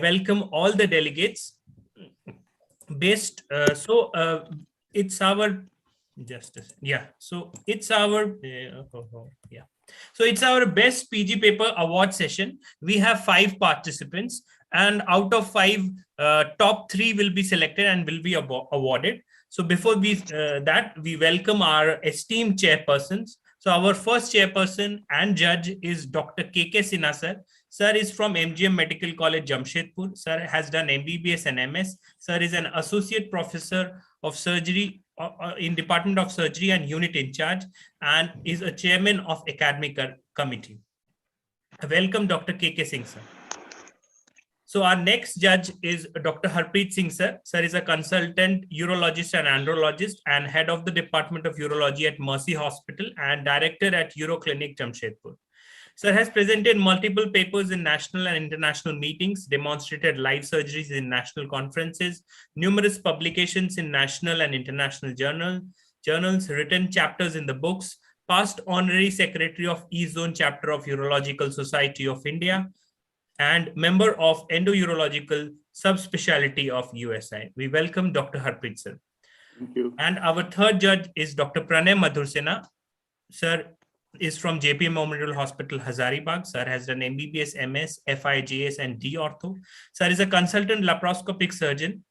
Welcome all the delegates. It's our justice. Yeah. So it's our yeah. So it's our best PG paper award session. We have 5 participants, and out of 5, top 3 will be selected and will be awarded. So before we welcome our esteemed chairpersons. So our first chairperson and judge is Dr. KK Sinha sir. Sir is from MGM Medical College, Jamshedpur. Sir has done MBBS and MS. Sir is an associate professor of surgery in Department of Surgery and unit in charge, and is a chairman of academic committee. Welcome, Dr. KK Singh sir. So our next judge is Dr. Harpreet Singh sir. Sir is a consultant urologist and andrologist and head of the Department of Urology at Mercy Hospital and director at Uroclinic Jamshedpur. Sir has presented multiple papers in national and international meetings, demonstrated live surgeries in national conferences, numerous publications in national and international journals, written chapters in the books, past honorary secretary of E-Zone chapter of Urological Society of India, and member of Endourological subspecialty of USI. We welcome Dr. Harpreet sir. Thank you. And our third judge is Dr. Pranay Madhursena. Sir is from JP Memorial Hospital, Hazaribagh. Sir has done MBBS, MS, FIJS, and D Ortho. Sir is a consultant laparoscopic surgeon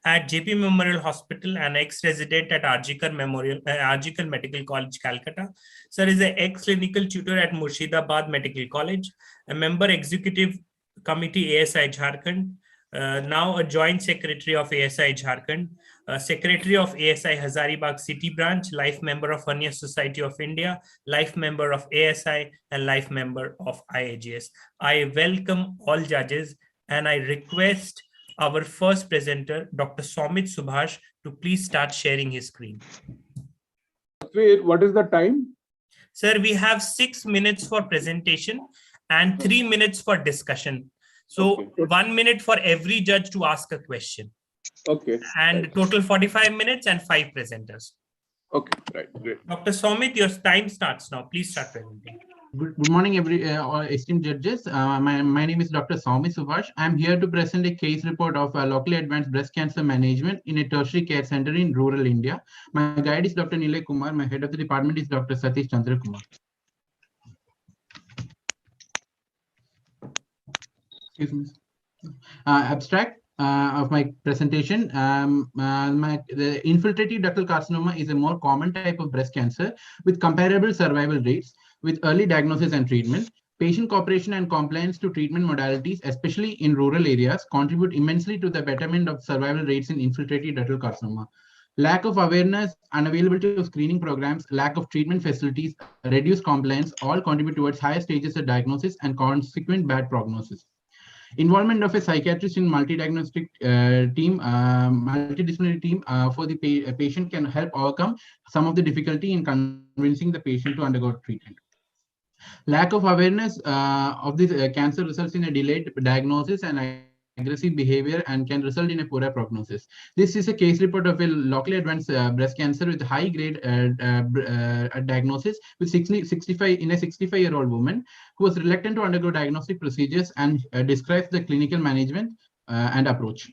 at JP Memorial Hospital and ex-resident at Arjikar Medical College, Calcutta. Sir is an ex-clinical tutor at Murshidabad Medical College, a member executive committee ASI Jharkhand, now a joint secretary of ASI Jharkhand, secretary of ASI Hazaribagh City Branch, life member of Hernia Society of India, life member of ASI, and life member of IAGS. I welcome all judges and I request our first presenter, Dr. Soumit Subhash, to please start sharing his screen. What is the time? Sir, we have 6 minutes for presentation and 3 minutes for discussion. So Okay. 1 minute for every judge to ask a question. Okay. And right. total 45 minutes and 5 presenters. Okay, right, great. Dr. Soumit, your time starts now. Please start presenting. Good morning, all esteemed judges. My name is Dr. Soumit Subhash. I'm here to present a case report of locally advanced breast cancer management in a tertiary care center in rural India. My guide is Dr. Nilay Kumar. My head of the department is Dr. Satish Chandra Kumar. Excuse me. Abstract of my presentation. The infiltrative ductal carcinoma is a more common type of breast cancer with comparable survival rates with early diagnosis and treatment. Patient cooperation and compliance to treatment modalities, especially in rural areas, contribute immensely to the betterment of survival rates in infiltrative ductal carcinoma. Lack of awareness, unavailability of screening programs, lack of treatment facilities, reduced compliance all contribute towards higher stages of diagnosis and consequent bad prognosis. Involvement of a psychiatrist in multi-diagnostic multidisciplinary team for the patient can help overcome some of the difficulty in convincing the patient to undergo treatment. Lack of awareness of this cancer results in a delayed diagnosis and aggressive behavior and can result in a poorer prognosis. This is a case report of a locally advanced breast cancer with high grade diagnosis with 65-year-old woman who was reluctant to undergo diagnostic procedures and describes the clinical management and approach.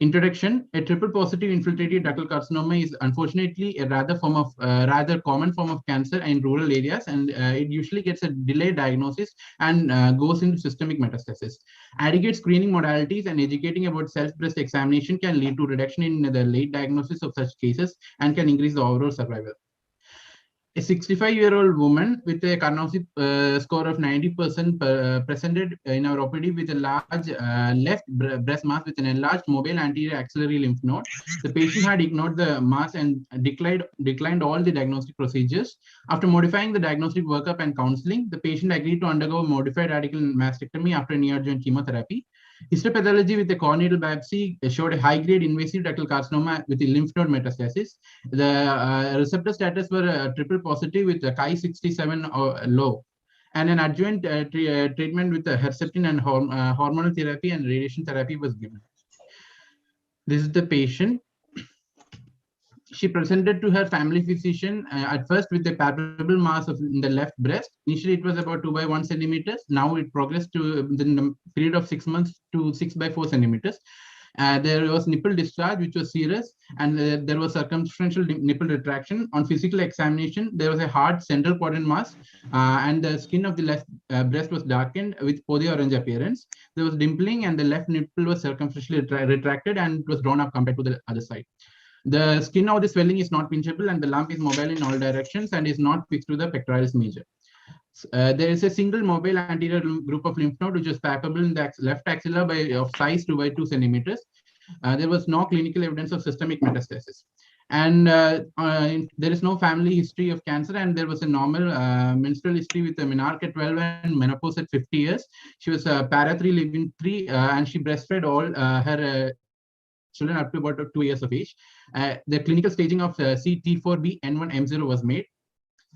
Introduction: a triple positive infiltrative ductal carcinoma is unfortunately a rather common form of cancer in rural areas, and it usually gets a delayed diagnosis and goes into systemic metastasis. Adequate screening modalities and educating about self-breast examination can lead to reduction in the late diagnosis of such cases and can increase the overall survival. A 65-year-old woman with a Karnofsky score of 90% presented in our OPD with a large left breast mass with an enlarged mobile anterior axillary lymph node. The patient had ignored the mass and declined all the diagnostic procedures. After modifying the diagnostic workup and counseling, the patient agreed to undergo modified radical mastectomy after neoadjuvant chemotherapy. Histopathology with a corneal biopsy showed a high-grade invasive ductal carcinoma with a lymph node metastasis. The receptor status were triple positive with a Ki-67 low, and an adjuvant treatment with Herceptin and hormonal therapy and radiation therapy was given. This is the patient. She presented to her family physician at first with a palpable mass in the left breast. Initially, it was about 2 by 1 centimeters. Now it progressed to within the period of 6 months to 6 by 4 centimeters. There was nipple discharge, which was serous, and there was circumferential nipple retraction. On physical examination, there was a hard central quadrant mass, and the skin of the left breast was darkened with podi orange appearance. There was dimpling, and the left nipple was circumferentially retracted, and it was drawn up compared to the other side. The skin of the swelling is not pinchable, and the lump is mobile in all directions and is not fixed to the pectoralis major. There is a single mobile anterior group of lymph node which is palpable in the left axilla of size 2 by 2 centimeters. There was no clinical evidence of systemic metastasis. And there is no family history of cancer, and there was a normal menstrual history with a menarche at 12 and menopause at 50 years. She was para 3, living 3, and she breastfed all her children up to about 2 years of age. The clinical staging of CT4B N1 M0 was made.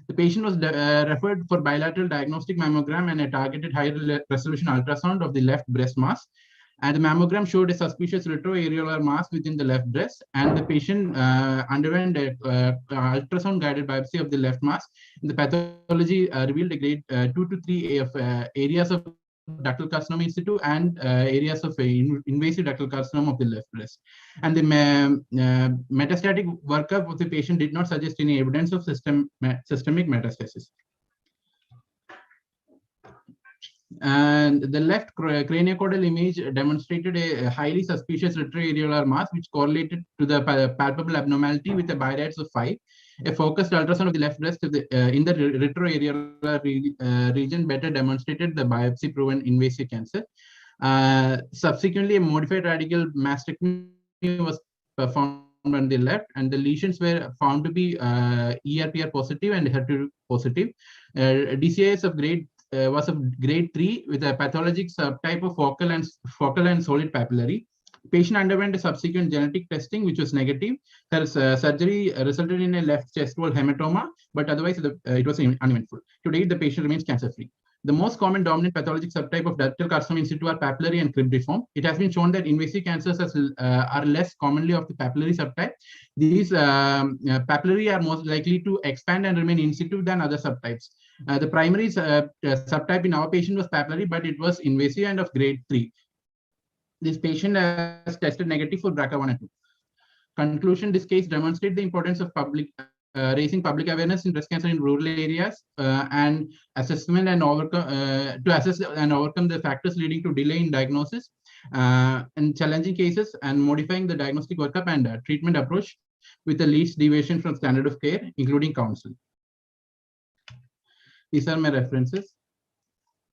The patient was referred for bilateral diagnostic mammogram and a targeted high resolution ultrasound of the left breast mass. And the mammogram showed a suspicious retroareolar mass within the left breast, and the patient underwent a ultrasound guided biopsy of the left mass. The pathology revealed a grade 2 to 3 of areas of ductal carcinoma in situ and areas of invasive ductal carcinoma of the left breast. And the metastatic workup of the patient did not suggest any evidence of systemic metastasis. And the left craniocaudal image demonstrated a highly suspicious retroareolar mass, which correlated to the palpable abnormality with a BI-RADS of 5. A focused ultrasound of the left breast in the retroareolar region better demonstrated the biopsy-proven invasive cancer. Subsequently, a modified radical mastectomy was performed on the left, and the lesions were found to be ERPR positive and HER2 positive. DCIS of was of grade 3 with a pathologic subtype of focal and solid papillary. Patient underwent a subsequent genetic testing, which was negative. Her surgery resulted in a left chest wall hematoma, but otherwise it was uneventful. To date, the patient remains cancer-free. The most common dominant pathologic subtype of ductal carcinoma in situ are papillary and cribriform. It has been shown that invasive cancers are less commonly of the papillary subtype. These papillary are most likely to expand and remain in situ than other subtypes. The primary subtype in our patient was papillary, but it was invasive and of grade 3. This patient has tested negative for BRCA1 and 2. Conclusion: this case demonstrates the importance of raising public awareness in breast cancer in rural areas and assessment and to assess and overcome the factors leading to delay in diagnosis and challenging cases, and modifying the diagnostic workup and treatment approach with the least deviation from standard of care, including counseling. These are my references.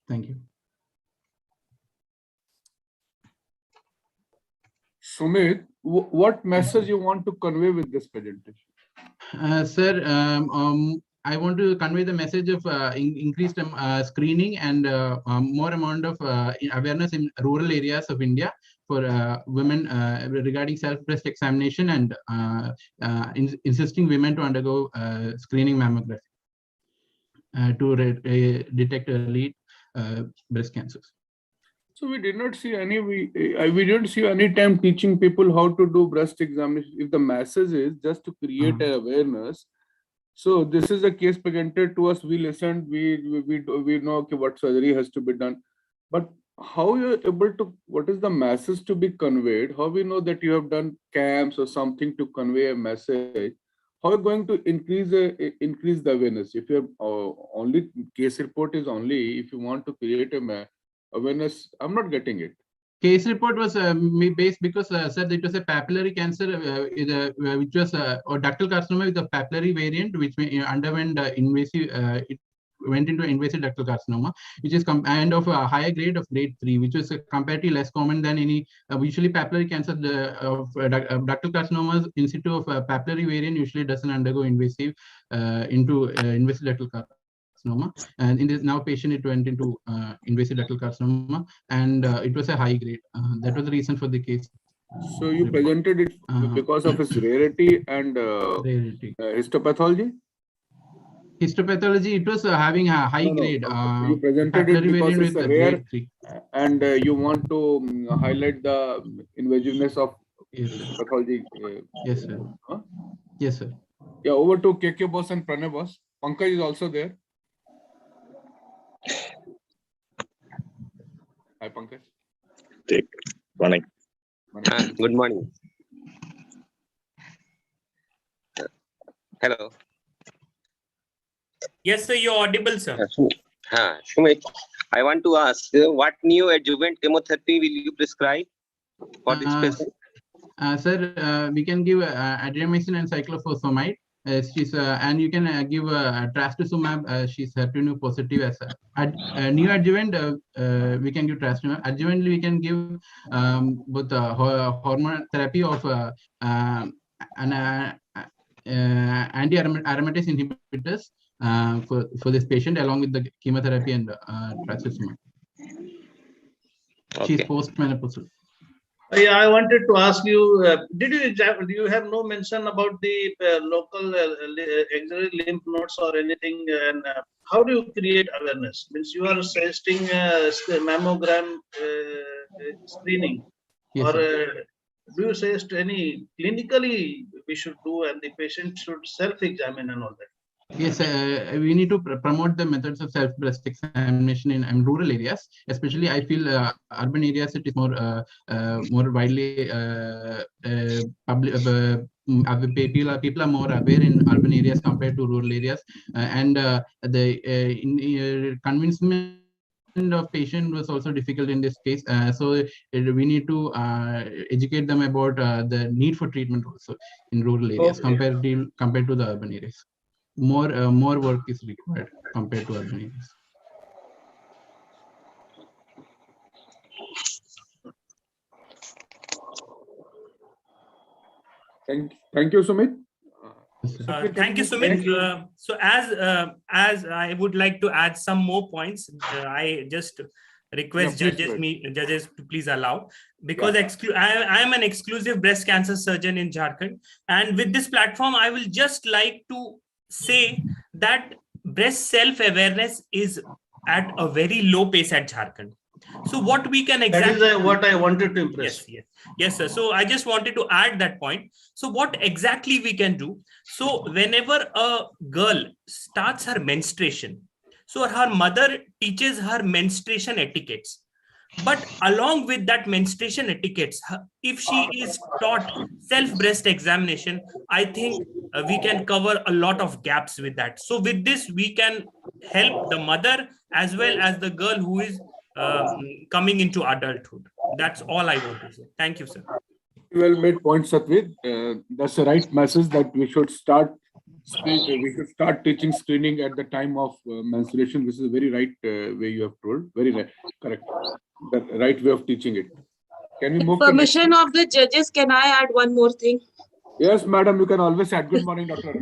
Thank you. Sumit, what message you want to convey with this presentation? Sir, I want to convey the message of increased screening and more amount of awareness in rural areas of India for women regarding self-breast examination, and insisting women to undergo screening mammography to detect early breast cancers. So we did not see any, we didn't see any time teaching people how to do breast examination. If the message is just to create an awareness, so this is a case presented to us. We listened. We know, okay, what surgery has to be done, but how you're able to? What is the message to be conveyed? How we know that you have done camps or something to convey a message? How are you going to increase the awareness? If your only case report is only if you want to create a awareness, I'm not getting it. Case report was based because sir, it was a papillary cancer, which was or ductal carcinoma with a papillary variant, which underwent invasive. It went into invasive ductal carcinoma, which is and of a higher grade of grade 3, which was comparatively less common than any. Usually, papillary cancer of ductal carcinomas in situ of papillary variant usually doesn't undergo invasive into invasive ductal carcinoma. And in this now patient, it went into invasive ductal carcinoma, and it was a high grade. That was the reason for the case. So you presented it because of its rarity and histopathology? Histopathology, it was having a high grade. You presented it because it's a rare, and you want to highlight the invasiveness of pathology. Yes, sir. Huh? Yes, sir. Yeah, over to KK boss and Pranay boss. Pankaj is also there. Hi, Pankaj. Morning. Good morning. Hello. Yes, sir, you're audible, sir. Shumit, I want to ask what new adjuvant chemotherapy will you prescribe for this patient? Sir, we can give adriamycin and cyclophosphamide. And you can give trastuzumab. She's HER2 positive as a new adjuvant. We can give trastuzumab. Adjuvantly, we can give both hormone therapy of anti-aromatase inhibitors for this patient, along with the chemotherapy and trastuzumab. She's Okay. post-menopausal. Yeah, I wanted to ask you, do you have no mention about the local axillary lymph nodes or anything? And how do you create awareness? Means you are suggesting mammogram screening, Yes, or sir. do you suggest any clinically we should do, and the patient should self-examine and all that? Yes, we need to promote the methods of self-breast examination in rural areas. Especially, I feel urban areas it is more widely public. People are more aware in urban areas compared to rural areas, and the convincement of patient was also difficult in this case. So we need to educate them about the need for treatment also in rural areas compared to the urban areas. More work is required compared to urban areas. Thank you, Sumit. Thank you, Sumit. So as I would like to add some more points, I just request Yeah, please judges to please allow, because I am an exclusive breast cancer surgeon in Jharkhand, and with this platform I will just like to say that breast self-awareness is at a very low pace at Jharkhand. So what we can exactly... That is what I wanted to impress. Yes, sir. So I just wanted to add that point. So what exactly we can do? So whenever a girl starts her menstruation, so her mother teaches her menstruation etiquettes. But along with that menstruation etiquettes, if she is taught self-breast examination, I think we can cover a lot of gaps with that. So with this, we can help the mother as well as the girl who is coming into adulthood. That's all I want to say. Thank you, sir. Well made point, Satvir. That's the right message that we should start teaching screening at the time of menstruation. This is a very right way you have told. Very right, correct. The right way of teaching it. Can we move? Permission of the judges, can I add one more thing? Yes, madam. You can always add. Good morning, Dr.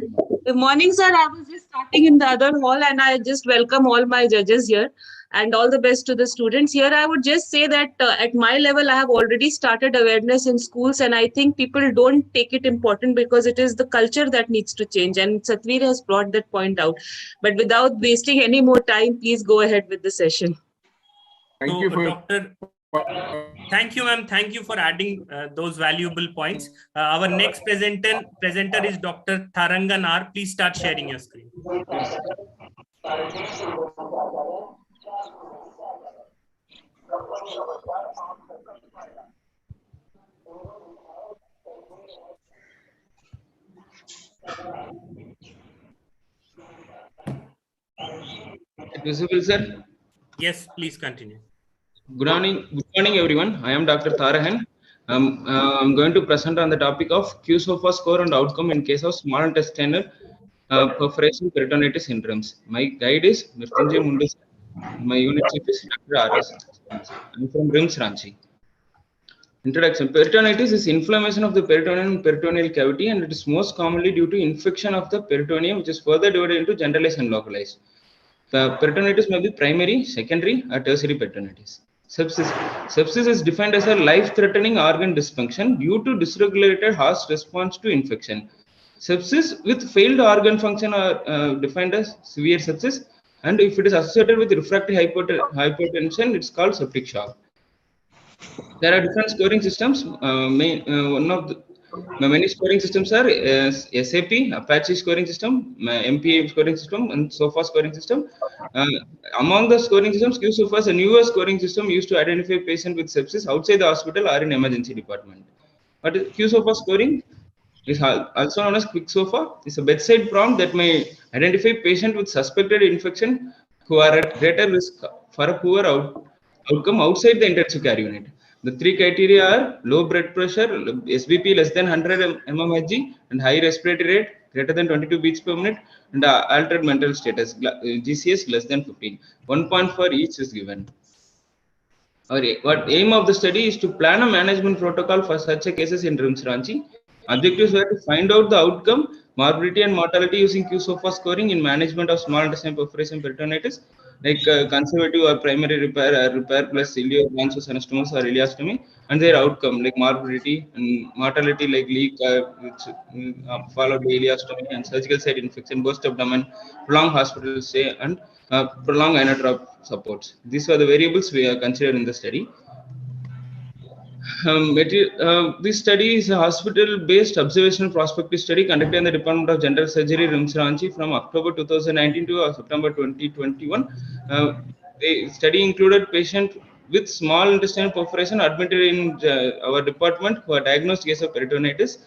Good morning, sir. I was just starting in the other hall, and I just welcome all my judges here, and all the best to the students here. I would just say that at my level, I have already started awareness in schools, and I think people don't take it important because it is the culture that needs to change. And Satvir has brought that point out. But without wasting any more time, please go ahead with the session. Thank you for Doctor. Thank you, ma'am. Thank you for adding those valuable points. Our next presenter is Dr. Tharangan R. Please start sharing your screen. Visible, sir? Yes, please continue. Good morning, everyone. I am Dr. Tharahan. I'm going to present on the topic of QSOFA score and outcome in case of small intestinal perforation peritonitis syndromes. My guide is Mrityunjay Mundus. My unit chief is Dr. R.S. I'm from RIMS Ranchi. Introduction. Peritonitis is inflammation of the peritoneum and peritoneal cavity, and it is most commonly due to infection of the peritoneum, which is further divided into generalized and localized. The peritonitis may be primary, secondary, or tertiary peritonitis. Sepsis. Sepsis is defined as a life-threatening organ dysfunction due to dysregulated host response to infection. Sepsis with failed organ function are defined as severe sepsis, and if it is associated with refractory hypertension, it's called septic shock. There are different scoring systems. Many scoring systems are SAP, Apache scoring system, MPA scoring system, and SOFA scoring system. Among the scoring systems, QSOFA is a newer scoring system used to identify patient with sepsis outside the hospital or in emergency department. But QSOFA scoring is also known as QuickSOFA. It's a bedside prompt that may identify patient with suspected infection who are at greater risk for a poor outcome outside the intensive care unit. The three criteria are low blood pressure, SBP less than 100 mmHg, and high respiratory rate greater than 22 beats per minute, and altered mental status, GCS less than 15. 1 point for each is given. What aim of the study is to plan a management protocol for such a cases in RIMS Ranchi. Objectives were to find out the outcome, morbidity and mortality using QSOFA scoring in management of small intestinal perforation peritonitis, like conservative or primary repair plus ileoangioplasty, anastomosis or ileostomy, and their outcome like morbidity and mortality like leak, followed by ileostomy and surgical site infection, burst abdomen, prolonged hospital stay, and prolonged inotrope supports. These were the variables we are considered in the study. This study is a hospital-based observational prospective study conducted in the Department of General Surgery, RIMS Ranchi, from October 2019 to September 2021. The study included patients with small intestinal perforation admitted in our department who are diagnosed case of peritonitis.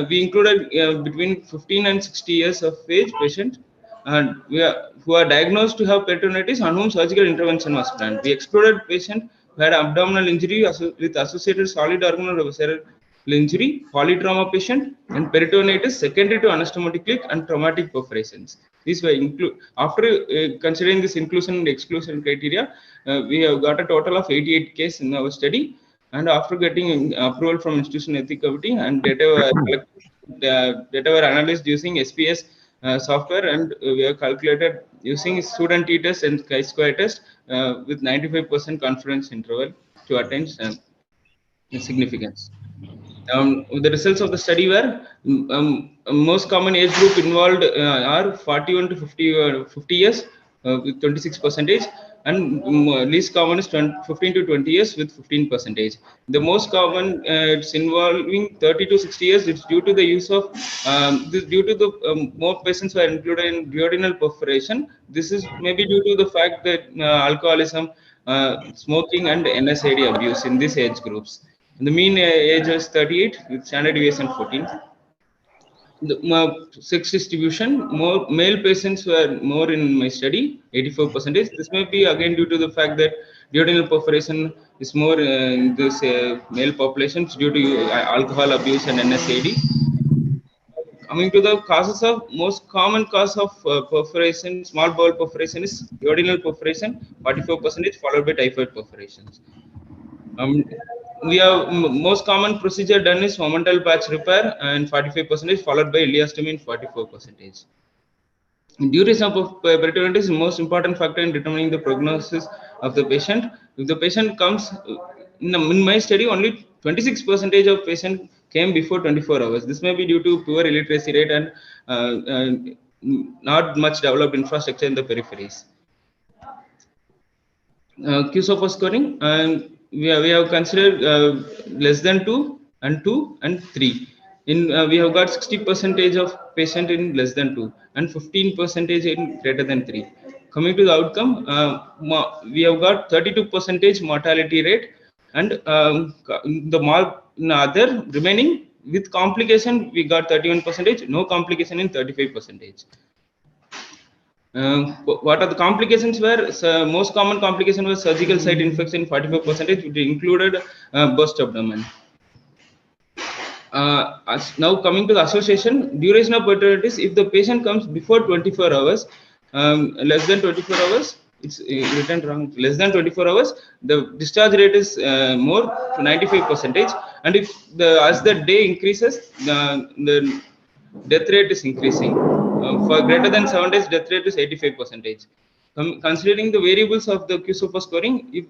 We included between 15 and 60 years of age patient who are diagnosed to have peritonitis on whom surgical intervention was planned. We excluded patient who had abdominal injury with associated solid organ or visceral injury, polytrauma patient, and peritonitis secondary to anastomotic leak and traumatic perforations. These were after considering this inclusion and exclusion criteria, we have got a total of 88 cases in our study. And after getting approval from Institution Ethics Committee, and data were analyzed using SPS software, and we have calculated using student t-test and chi-square test with 95% confidence interval to attain significance. The results of the study were most common age group involved are 41 to 50 years with 26%, and least common is 15 to 20 years with 15%. The most common it's involving 30 to 60 years. It's due to the use of more patients were included in duodenal perforation. This is maybe due to the fact that alcoholism, smoking, and NSAID abuse in these age groups. The mean age was 38 with standard deviation 14. The sex distribution, more male patients were more in my study, 84%. This may be again due to the fact that duodenal perforation is more in this male populations due to alcohol abuse and NSAID. Coming to the causes of most common cause of perforation, small bowel perforation is duodenal perforation, 44%, followed by typhoid perforations. We have most common procedure done is momental patch repair and 45%, followed by ileostomy in 44%. Duration of peritonitis is the most important factor in determining the prognosis of the patient. If the patient comes, in my study, only 26% of patient came before 24 hours. This may be due to poor illiteracy rate and not much developed infrastructure in the peripheries. QSOFA scoring, and we have considered less than 2 and 2 and 3. We have got 60% of patient in less than 2 and 15% in greater than 3. Coming to the outcome, we have got 32% mortality rate, and the other remaining with complication we got 31%, no complication in 35%. What are the complications were? Most common complication was surgical site infection, 45%, which included burst abdomen. Now coming to the association, duration of peritonitis, if the patient comes before 24 hours, less than 24 hours, it's written wrong, less than 24 hours, the discharge rate is more to 95%, and if as the day increases, the death rate is increasing. For greater than 7 days, death rate is 85%. Considering the variables of the QSOFA scoring, if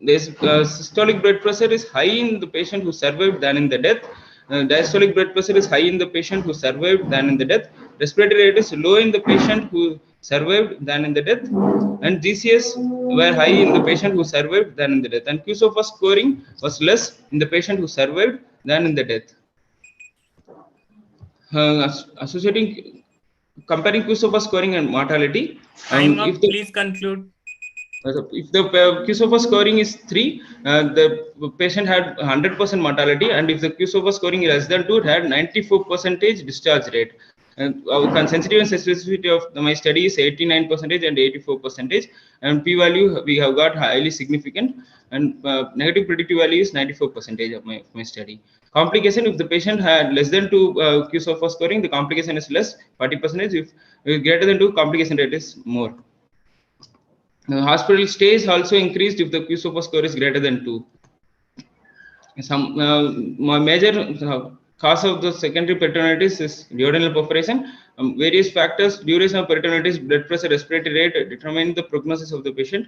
systolic blood pressure is high in the patient who survived than in the death, diastolic blood pressure is high in the patient who survived than in the death, respiratory rate is low in the patient who survived than in the death, and GCS were high in the patient who survived than in the death, and QSOFA scoring was less in the patient who survived than in the death. Comparing QSOFA scoring and mortality, Time up, if the please conclude. if the QSOFA scoring is 3, the patient had 100% mortality, and if the QSOFA scoring is less than 2, it had 94% discharge rate. And our sensitivity and specificity of my study is 89% and 84%, and p-value we have got highly significant, and negative predictive value is 94% of my study. Complication, if the patient had less than 2 QSOFA scoring, the complication is less, 40%. If greater than 2, complication rate is more. Hospital stays also increased if the QSOFA score is greater than 2. Some major cause of the secondary peritonitis is duodenal perforation. Various factors, duration of peritonitis, blood pressure, respiratory rate determine the prognosis of the patient.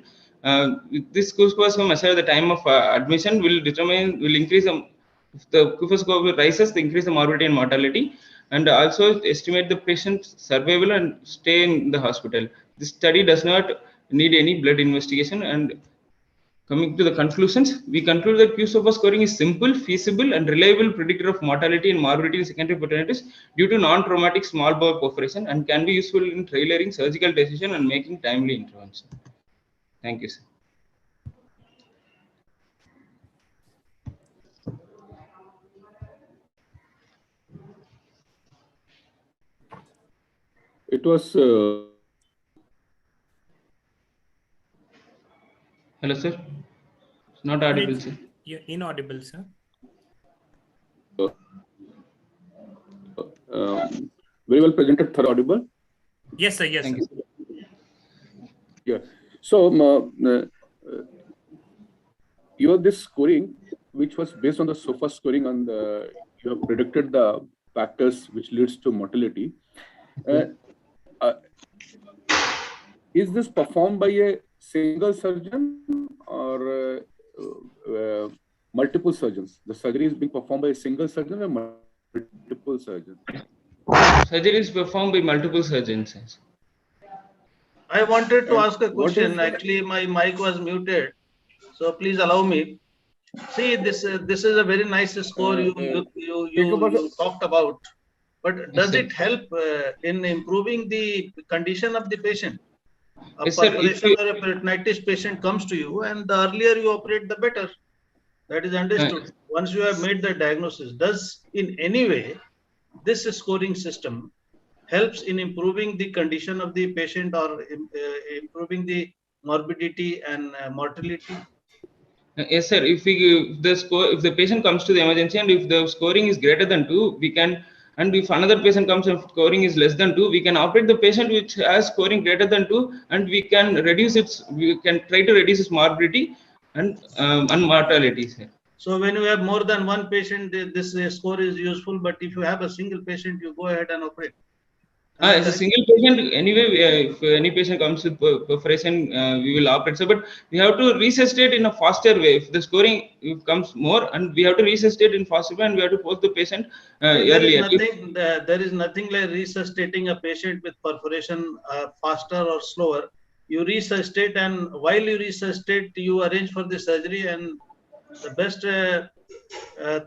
This QSOFA score measure at the time of admission will increase if the QSOFA score rises, they increase the morbidity and mortality, and also estimate the patient's survival and stay in the hospital. This study does not need any blood investigation. And coming to the conclusions, we conclude that QSOFA scoring is simple, feasible, and reliable predictor of mortality and morbidity in secondary peritonitis due to non-traumatic small bowel perforation, and can be useful in tailoring surgical decision and making timely intervention. Thank you, sir. It was. Hello, sir. It's not audible, sir. You're inaudible, sir. Very well presented, thorough, audible. Yes, sir. Yes, Thank sir. you. Yeah. So your this scoring, which was based on the SOFA scoring, and you have predicted the factors which leads to mortality. Is this performed by a single surgeon or multiple surgeons? The surgery is being performed by a single surgeon or multiple surgeons? Surgery is performed by multiple surgeons. I wanted to ask a what is question. the- Actually, my mic was muted, so please allow me. See, this is a very nice score you talked about, but does sir. it help in improving the condition of the patient? A Yes, sir, if perforation you- or a peritonitis patient comes to you, and the earlier you operate, the better. That is understood. Once you have made the diagnosis, does in any way this scoring system helps in improving the condition of the patient or improving the morbidity and mortality? Yes, sir. If the patient comes to the emergency and if the scoring is greater than 2, we can. And if another patient comes and scoring is less than 2, we can operate the patient which has scoring greater than 2, and we can try to reduce its morbidity and mortality, sir. So when you have more than one patient, this score is useful. But if you have a single patient, you go ahead and operate. As a single patient, anyway, if any patient comes with perforation, we will operate. So, but we have to resuscitate in a faster way. If the scoring comes more, and we have to resuscitate in faster way, and we have to force the patient earlier. There is nothing like resuscitating a patient with perforation faster or slower. You resuscitate, and while you resuscitate, you arrange for the surgery, and the best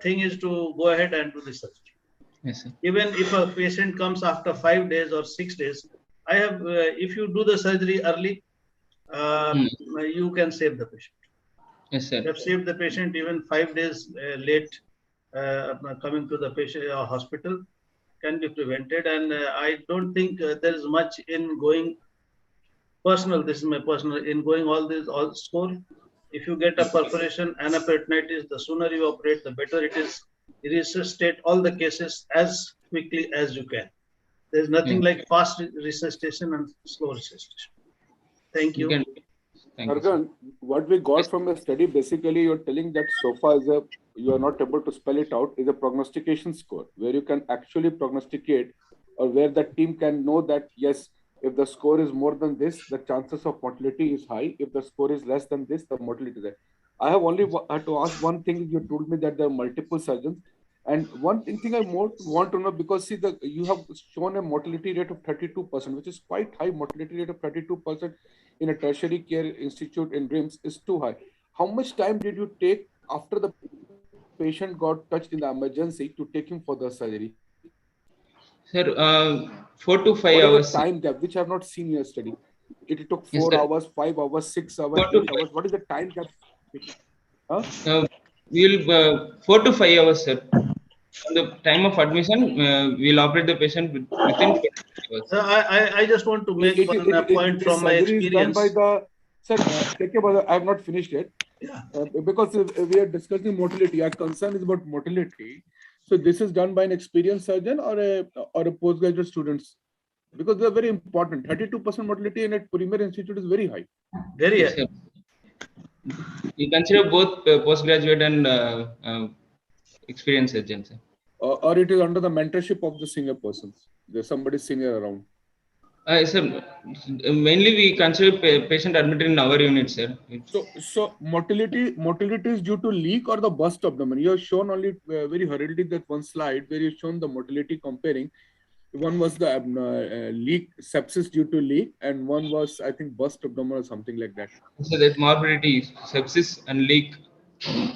thing is to go ahead and do the surgery. Yes, sir. Even if a patient comes after 5 days or 6 days, if you do the surgery early, you can save the patient. Yes, sir. You have saved the patient even 5 days late coming to the patient hospital can be prevented. And I don't think there is much in going personal. This is my personal in going all score. If you get a perforation and a peritonitis, the sooner you operate, the better it is. Resuscitate all the cases as quickly as you can. There's nothing like fast resuscitation and slow resuscitation. Thank you. Thank you, sir. Argan, what we got from the study, basically you're telling that SOFA is you are not able to spell it out, is a prognostication score where you can actually prognosticate, or where the team can know that, yes, if the score is more than this, the chances of mortality is high. If the score is less than this, the mortality is high. I have only had to ask one thing. You told me that there are multiple surgeons, And one thing I more want to know, because see, you have shown a mortality rate of 32%, which is quite high. Mortality rate of 32% in a tertiary care institute in RIMS is too high. How much time did you take after the patient got touched in the emergency to take him for the surgery? Sir, 4 to 5 What hours. is the time gap, which I have not seen in your study? It took Yes, 4 sir. hours, 5 hours, 6 hours, 4 to 8 hours. What is the time gap? Huh? We'll 4 to 5 hours, sir. From the time of admission, we'll operate the patient within 4 to 5 hours. I just want to make one point from my experience. Done by the, sir, I have not finished yet. Yeah. Because we are discussing mortality. Our concern is about mortality. So this is done by an experienced surgeon or a postgraduate students, because they are very important. 32% mortality in a Premier Institute is very high. Very Yes, high. sir. We consider both postgraduate and experienced surgeons, sir. Or it is under the mentorship of the senior persons. There's somebody senior around. Sir, mainly we consider patient admitted in our unit, sir. So mortality is due to leak or the burst abdomen. You have shown only very hurriedly that one slide where you shown the mortality comparing. One was the leak, sepsis due to leak, and one was, I think, burst abdomen or something like that. So that morbidity, sepsis and leak,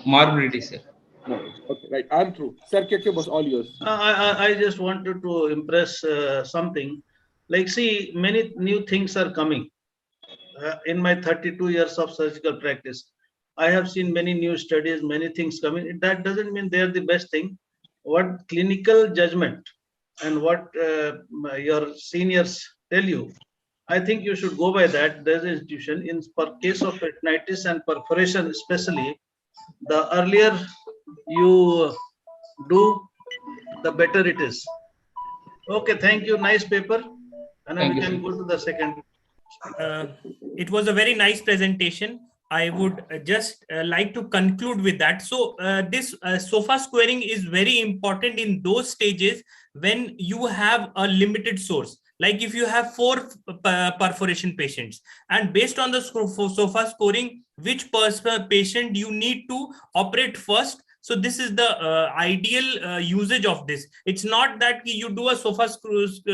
morbidity, sir. No, okay, right. I'm through. Sir, KK was all yours. I just wanted to impress something. Like, see, many new things are coming. In my 32 years of surgical practice, I have seen many new studies, many things coming. That doesn't mean they're the best thing. What clinical judgment and what your seniors tell you, I think you should go by that. There's an institution in per case of peritonitis and perforation, especially, the earlier you do, the better it is. Okay, thank you. Nice paper. And then we can go to the second. It was a very nice presentation. I would just like to conclude with that. So this SOFA squaring is very important in those stages when you have a limited source. Like if you have 4 perforation patients, and based on the SOFA scoring, which patient you need to operate first. So this is the ideal usage of this. It's not that you do a SOFA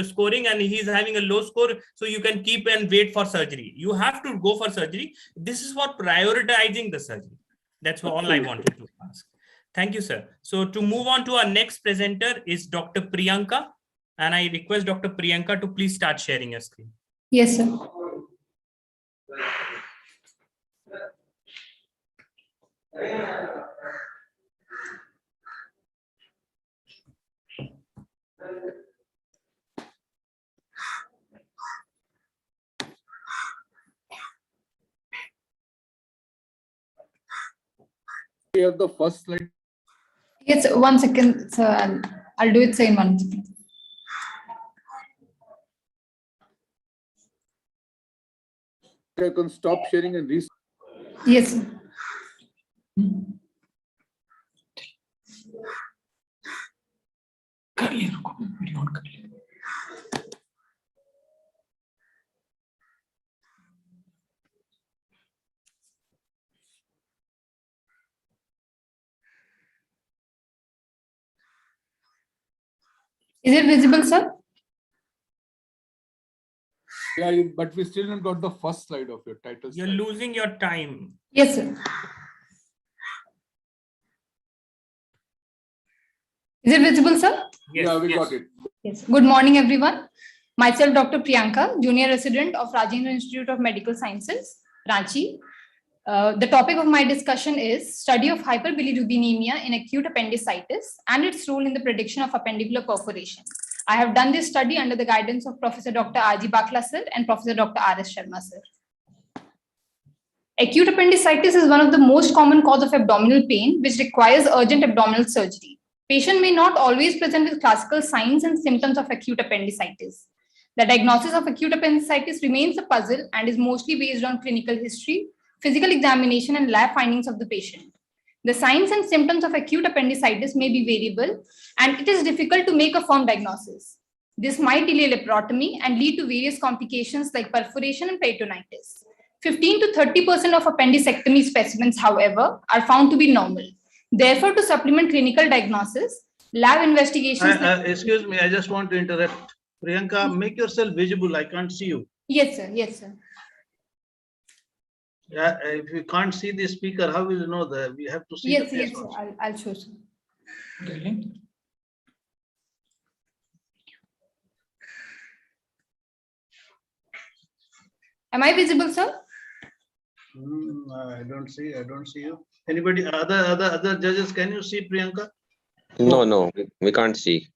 scoring and he's having a low score, so you can keep and wait for surgery. You have to go for surgery. This is for prioritizing the surgery. That's all I wanted to ask. Thank you, sir. So to move on to our next presenter is Dr. Priyanka. And I request Dr. Priyanka to please start sharing your screen. Yes, sir. You have the first slide. Yes, 1 second, sir. I'll do it, sir, in 1 second. You can stop sharing and restart. Yes, sir. Is it visible, sir? Yeah, but we still haven't got the first slide of your title. You're losing your time. Yes, sir. Is it visible, sir? Yes, Yeah, we got it. Yes. Good morning, everyone. Myself, Dr. Priyanka, Junior Resident of Rajendra Institute of Medical Sciences, Ranchi. The topic of my discussion is study of hyperbilirubinemia in acute appendicitis and its role in the prediction of appendicular perforation. I have done this study under the guidance of Professor Dr. R.G. Bakla sir and Professor Dr. R.S. Sharma sir. Acute appendicitis is one of the most common cause of abdominal pain, which requires urgent abdominal surgery. Patient may not always present with classical signs and symptoms of acute appendicitis. The diagnosis of acute appendicitis remains a puzzle and is mostly based on clinical history, physical examination, and lab findings of the patient. The signs and symptoms of acute appendicitis may be variable, and it is difficult to make a firm diagnosis. This might delay laparotomy and lead to various complications like perforation and peritonitis. 15 to 30% of appendicectomy specimens, however, are found to be normal. Therefore, to supplement clinical diagnosis, Lab investigations. Excuse me, I just want to interrupt. Priyanka, make yourself visible. I can't see you. Yes, sir. Yes, sir. Yeah, if you can't see the speaker, how will you know that? We have to see Yes, the face yes, sir. also. I'll show, sir. Am I visible, sir? I don't see you. Anybody, other judges, can you see Priyanka? No, we can't see.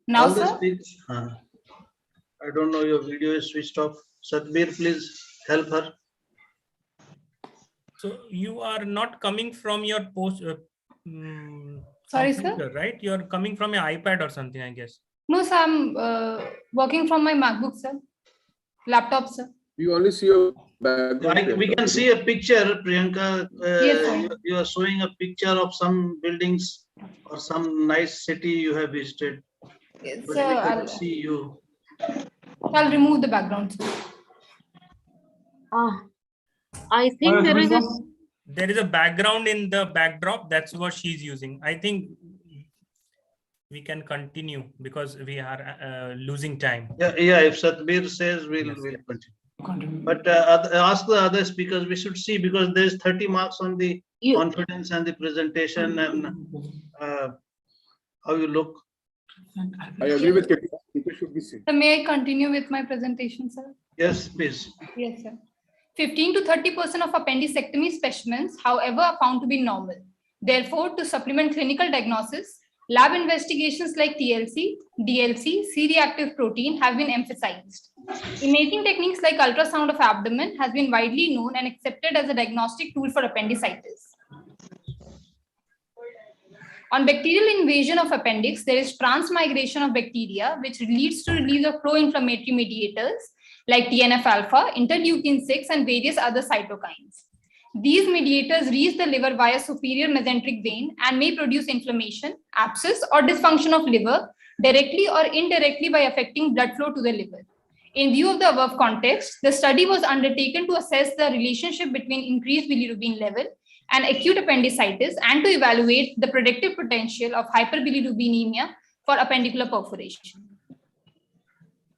Now, All the sir? speech. I don't know, your video is switched off. Satbir, please help her. So you are not coming from your Sorry, computer, sir? right? You're coming from your iPad or something, I guess. No, sir. I'm working from my MacBook, sir. Laptop, sir. You only see your background. We can see a picture, Priyanka. Yes, sir. You are showing a picture of some buildings or some nice city you have visited. Yes, But sir. we cannot see you. I'll remove the background, sir. I think there is a background in the backdrop. That's what she's using. I think we can continue because we are losing time. Yeah. If Satbir says, we'll continue. But ask the other speakers. We should see, because there's 30 marks on the confidence and the presentation and how you look. I agree with Kitty. People should be seen. So may I continue with my presentation, sir? Yes, please. Yes, sir. 15 to 30% of appendicectomy specimens, however, are found to be normal. Therefore, to supplement clinical diagnosis, lab investigations like TLC, DLC, C-reactive protein have been emphasized. Imaging techniques like ultrasound of abdomen has been widely known and accepted as a diagnostic tool for appendicitis. On bacterial invasion of appendix, there is transmigration of bacteria, which leads to release of pro-inflammatory mediators like TNF-alpha, interleukin-6, and various other cytokines. These mediators reach the liver via superior mesenteric vein and may produce inflammation, abscess, or dysfunction of liver directly or indirectly by affecting blood flow to the liver. In view of the above context, the study was undertaken to assess the relationship between increased bilirubin level and acute appendicitis and to evaluate the predictive potential of hyperbilirubinemia for appendicular perforation.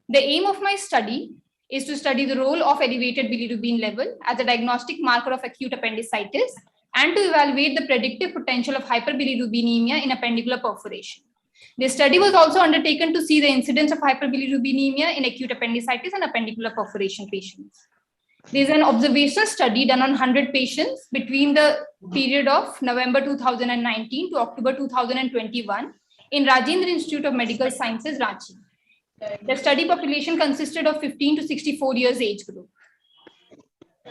The aim of my study is to study the role of elevated bilirubin level as a diagnostic marker of acute appendicitis and to evaluate the predictive potential of hyperbilirubinemia in appendicular perforation. This study was also undertaken to see the incidence of hyperbilirubinemia in acute appendicitis and appendicular perforation patients. There is an observational study done on 100 patients between the period of November 2019 to October 2021 in Rajendra Institute of Medical Sciences, Ranchi. The study population consisted of 15 to 64 years age group.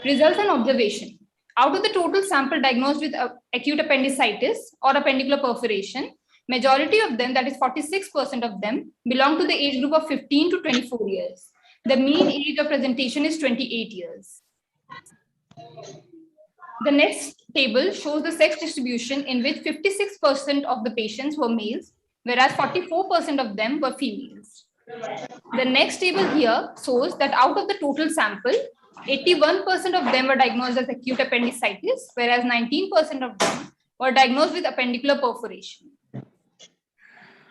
Results and observation. Out of the total sample diagnosed with acute appendicitis or appendicular perforation, majority of them, that is 46% of them, belong to the age group of 15 to 24 years. The mean age of presentation is 28 years. The next table shows the sex distribution in which 56% of the patients were males, whereas 44% of them were females. The next table here shows that out of the total sample, 81% of them were diagnosed as acute appendicitis, whereas 19% of them were diagnosed with appendicular perforation.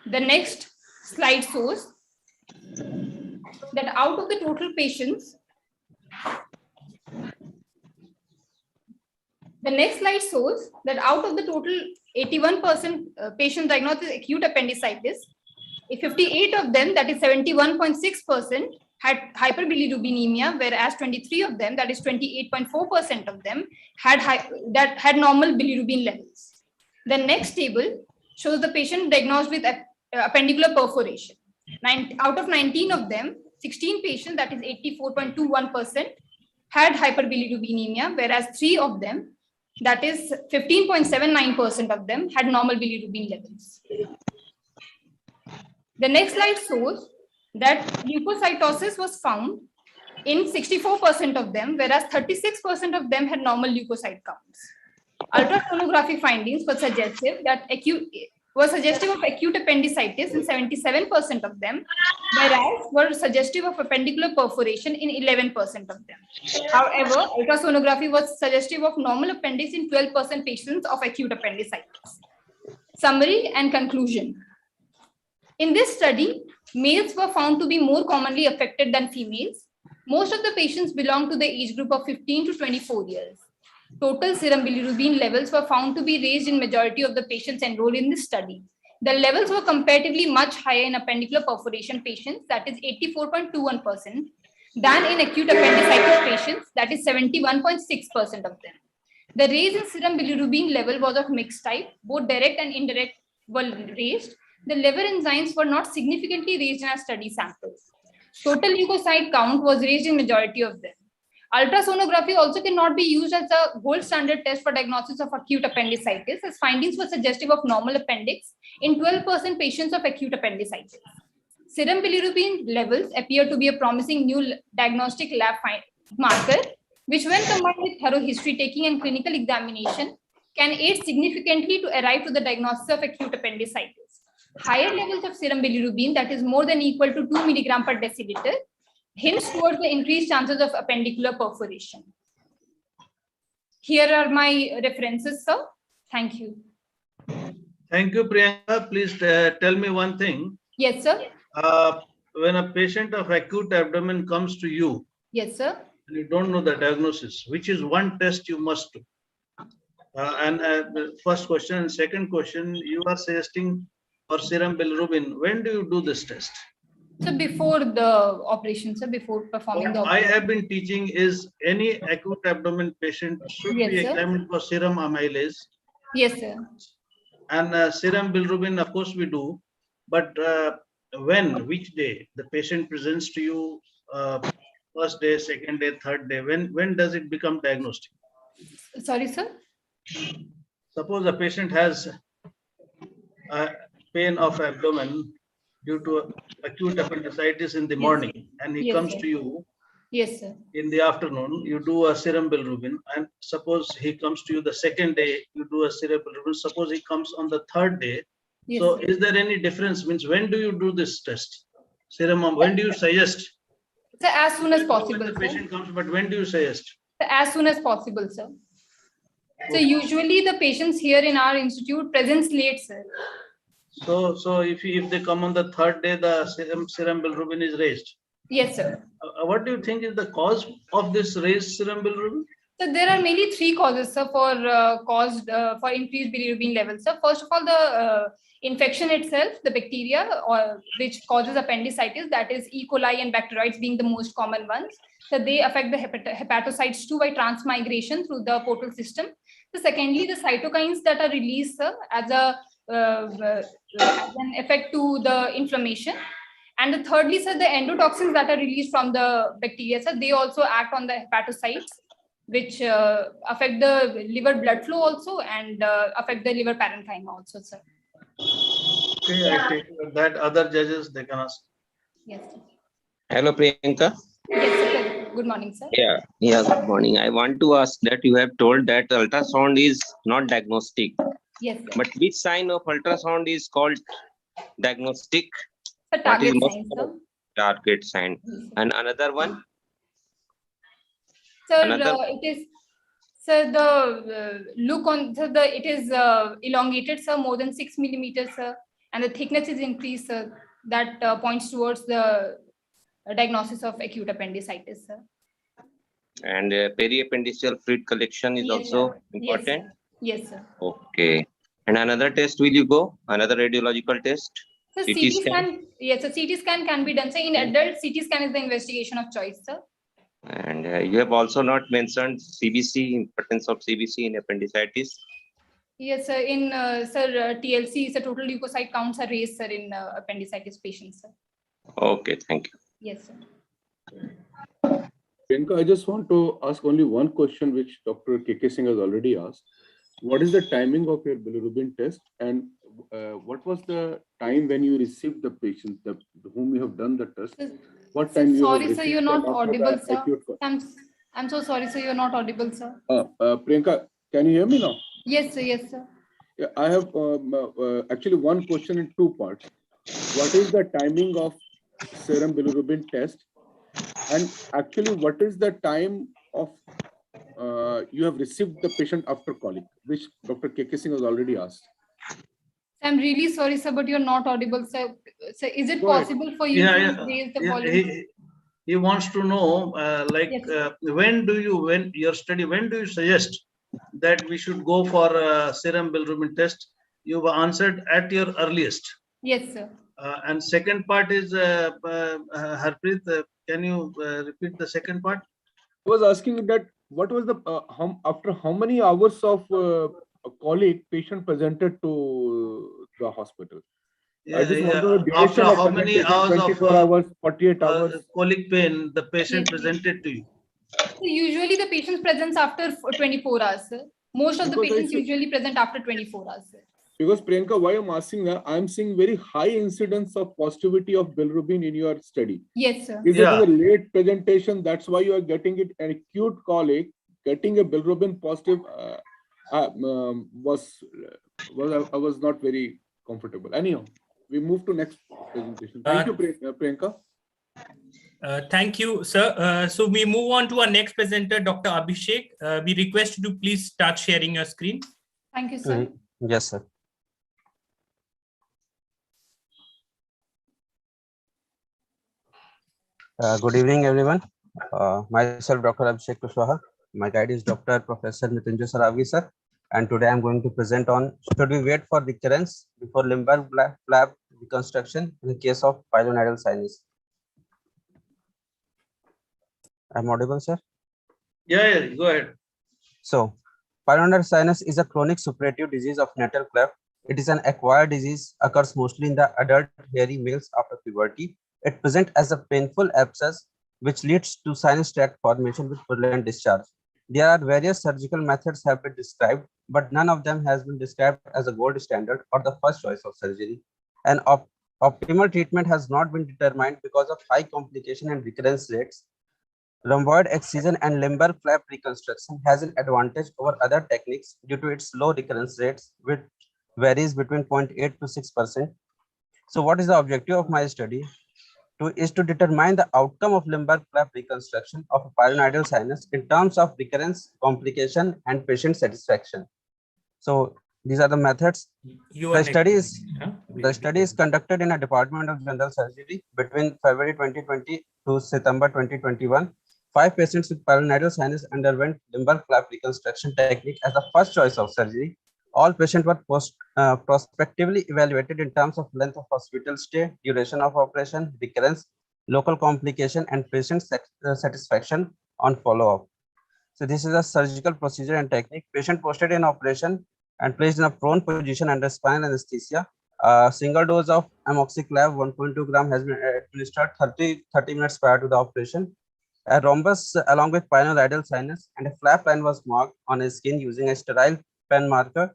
The next slide shows that out of the total patients, the next slide shows that out of the total 81% patients diagnosed with acute appendicitis, 58 of them, that is 71.6%, had hyperbilirubinemia, whereas 23 of them, that is 28.4% of them, had normal bilirubin levels. The next table shows the patient diagnosed with appendicular perforation. Out of 19 of them, 16 patients, that is 84.21%, had hyperbilirubinemia, whereas 3 of them, that is 15.79% of them, had normal bilirubin levels. The next slide shows that leukocytosis was found in 64% of them, whereas 36% of them had normal leukocyte counts. Ultrasonographic findings were suggestive that were suggestive of acute appendicitis in 77% of them, whereas were suggestive of appendicular perforation in 11% of them. However, ultrasonography was suggestive of normal appendix in 12% patients of acute appendicitis. Summary and conclusion. In this study, males were found to be more commonly affected than females. Most of the patients belong to the age group of 15 to 24 years. Total serum bilirubin levels were found to be raised in majority of the patients enrolled in this study. The levels were comparatively much higher in appendicular perforation patients, that is 84.21%, than in acute appendicitis patients, that is 71.6% of them. The raise in serum bilirubin level was of mixed type, both direct and indirect were raised. The liver enzymes were not significantly raised in our study samples. Total leukocyte count was raised in majority of them. Ultrasonography also cannot be used as a gold standard test for diagnosis of acute appendicitis, as findings were suggestive of normal appendix in 12% patients of acute appendicitis. Serum bilirubin levels appear to be a promising new diagnostic lab marker, which when combined with thorough history taking and clinical examination can aid significantly to arrive to the diagnosis of acute appendicitis. Higher levels of serum bilirubin, that is more than equal to 2 mg per deciliter, hints towards the increased chances of appendicular perforation. Here are my references, sir. Thank you. Thank you, Priyanka. Please tell me one thing. Yes, sir. When a patient of acute abdomen comes to you, yes, sir, and you don't know the diagnosis, which is one test you must do? The first question. And second question, you are suggesting for serum bilirubin. When do you do this test? So before the operation, sir, before performing the I operation. have been teaching is any acute abdomen patient should Yes, be sir. examined for serum amylase. Yes, sir. And serum bilirubin, of course, we do. But when, which day the patient presents to you, first day, second day, third day, when does it become diagnostic? Sorry, sir. Suppose a patient has pain of abdomen due to acute appendicitis in the Yes. morning, and he Yes, comes sir. to you Yes, sir. in the afternoon, you do a serum bilirubin, and suppose he comes to you the second day, you do a serum bilirubin. Suppose he comes on the third day. Yes, So sir. is there any difference? Means when do you do this test? Serum, when do you suggest? So as soon as When possible, the sir. patient comes, but when do you suggest? So as soon as possible, sir. So usually the patients here in our institute presents late, sir. So if they come on the third day, the serum bilirubin is raised. Yes, sir. What do you think is the cause of this raised serum bilirubin? So there are mainly three causes, sir, for increased bilirubin levels. So first of all, the infection itself, the bacteria, which causes appendicitis, that is E. coli and bacteroides being the most common ones. So they affect the hepatocytes too by transmigration through the portal system. So secondly, the cytokines that are released, sir, as an effect to the inflammation. And the thirdly, sir, the endotoxins that are released from the bacteria, sir, they also act on the hepatocytes, which affect the liver blood flow also and affect the liver parenchyma also, sir. Okay, I take that other judges, they can ask. Yes, sir. Hello, Priyanka. Yes, sir. Good morning, sir. Yeah, good morning. I want to ask that you have told that ultrasound is not diagnostic, Yes, sir. but which sign of ultrasound is called diagnostic? The What is target most sign, sir. target sign? Yes, sir. And another one? Sir, Another- it is, sir, the look on, sir, it is elongated, sir, more than 6 millimeters, sir, and the thickness is increased, sir. That points towards the diagnosis of acute appendicitis, sir. And periappendiceal fluid collection is Yes, also sir. important. Yes, sir. Okay. And another test will you go? Another radiological test? So CT CT scan? scan, yes, so CT scan can be done. So in adult, CT scan is the investigation of choice, sir. And you have also not mentioned CBC, importance of CBC in appendicitis. Yes, sir. In TLC, so total leukocyte counts are raised, sir, in appendicitis patients, sir. Okay, thank you. Yes, sir. Priyanka, I just want to ask only one question, which Dr. KK Singh has already asked. What is the timing of your bilirubin test, and what was the time when you received the patient, whom you have done the test? What Sir, time you have sorry, sir, received you're not them after the audible, sir. acute call? I'm so sorry, sir, you're not audible, sir. Priyanka, can you hear me now? Yes, sir. Yes, sir. Yeah, I have actually one question in two parts. What is the timing of serum bilirubin test? And actually, what is the time of you have received the patient after colic, which Dr. KK Singh has already asked. I'm really sorry, sir, but you're not audible, sir. So is it Go ahead. possible for you to raise the volume? He wants to know, Yes. when your study, when do you suggest that we should go for a serum bilirubin test? You've answered at your earliest. Yes, sir. And second part is, Harpreet, can you repeat the second part? I was asking that what was the after how many hours of colic patient presented to the hospital? I just want to know duration After of how many hours 24 of hours, 48 hours. colic pain the patient Yes. presented to you? So usually the patients presents after 24 hours, sir. Most of the Because I patients see- usually present after 24 hours, sir. Because Priyanka, why I'm asking that, I'm seeing very high incidence of positivity of bilirubin in your study. Yes, sir. Is Yeah. it is a late presentation? That's why you are getting it an acute colic, getting a bilirubin positive I was not very comfortable. Anyhow, we move to next presentation. Thank you, Priyanka. Thank you, sir. So we move on to our next presenter, Dr. Abhishek. We request you to please start sharing your screen. Thank you, sir. Yes, sir. Good evening, everyone. Myself, Dr. Abhishek Kushwaha. My guide is Dr. Professor Mrityunjay Saravi, sir. And today I'm going to present on should we wait for recurrence before lumbar flap reconstruction in the case of pilonidal sinus. I'm audible, sir? Yeah, go ahead. So, pilonidal sinus is a chronic suppurative disease of natal cleft. It is an acquired disease, occurs mostly in the adult hairy males after puberty. It presents as a painful abscess which leads to sinus tract formation with purulent discharge. There are various surgical methods have been described, but none of them has been described as a gold standard or the first choice of surgery. An optimal treatment has not been determined because of high complication and recurrence rates. Rhomboid excision and lumbar flap reconstruction has an advantage over other techniques due to its low recurrence rates, which varies between 0.8 to 6%. So what is the objective of my study? Is to determine the outcome of lumbar flap reconstruction of a pilonidal sinus in terms of recurrence, complication, and patient satisfaction. So these are the methods. The study is conducted in a department of general surgery between February 2020 to September 2021. 5 patients with pilonidal sinus underwent lumbar flap reconstruction technique as the first choice of surgery. All patients were prospectively evaluated in terms of length of hospital stay, duration of operation, recurrence, local complication, and patient satisfaction on follow-up. So this is a surgical procedure and technique. Patient posted in operation and placed in a prone position under spinal anesthesia. A single dose of amoxiclav 1.2 gram has been administered 30 minutes prior to the operation. A rhombus along with pilonidal sinus and a flap line was marked on his skin using a sterile pen marker.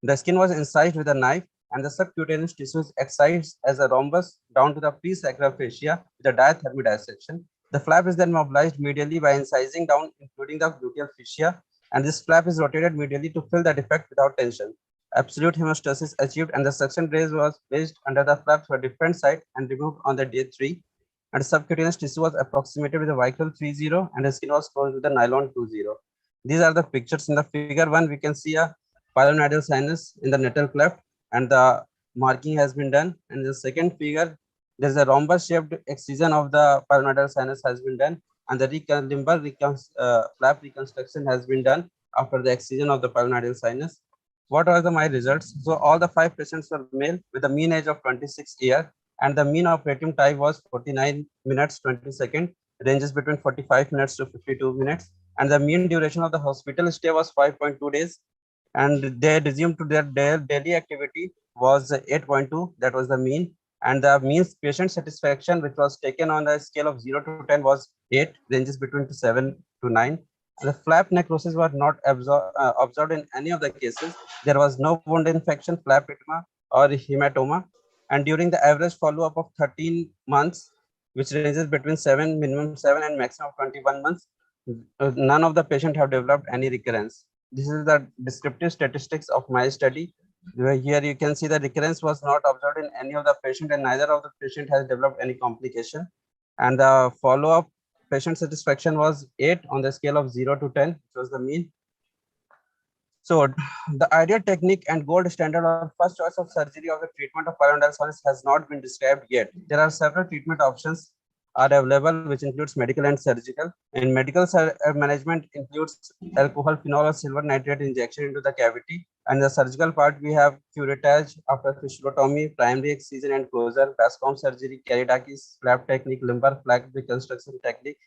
The skin was incised with a knife and the subcutaneous tissue is excised as a rhombus down to the presacral fascia with a diathermy dissection. The flap is then mobilized medially by incising down, including the gluteal fascia, and this flap is rotated medially to fill the defect without tension. Absolute hemostasis achieved, and the suction rays was placed under the flap for a different site and removed on the day 3. And the subcutaneous tissue was approximated with a Vicryl 3.0 and the skin was closed with a nylon 2.0. These are the pictures. In the figure 1, we can see a pilonidal sinus in the natal cleft and the marking has been done. And the second figure, there is a rhombus shaped excision of the pilonidal sinus has been done, and the lumbar flap reconstruction has been done after the excision of the pilonidal sinus. What are my results? So all the 5 patients were male with a mean age of 26 years, and the mean operating time was 49 minutes 20 seconds, ranges between 45 minutes to 52 minutes, and the mean duration of the hospital stay was 5.2 days. And they resumed to their daily activity was 8.2, that was the mean. And the mean patient satisfaction, which was taken on a scale of 0 to 10, was 8, ranges between 7 to 9. The flap necrosis was not observed in any of the cases. There was no wound infection, flap edema, or hematoma. And during the average follow-up of 13 months, which ranges between minimum 7 and maximum 21 months, none of the patients have developed any recurrence. This is the descriptive statistics of my study. Here you can see the recurrence was not observed in any of the patient, and neither of the patient has developed any complication. And the follow-up patient satisfaction was 8 on the scale of 0 to 10, which was the mean. So the ideal technique and gold standard or first choice of surgery of the treatment of pyrenoidal sinus has not been described yet. There are several treatment options are available, which includes medical and surgical. And medical management includes alcohol, phenol, or silver nitrate injection into the cavity. And the surgical part, we have curettage after fistulotomy, primary excision and closure, Bascom surgery, Karitakis, flap technique, lumbar flap reconstruction technique.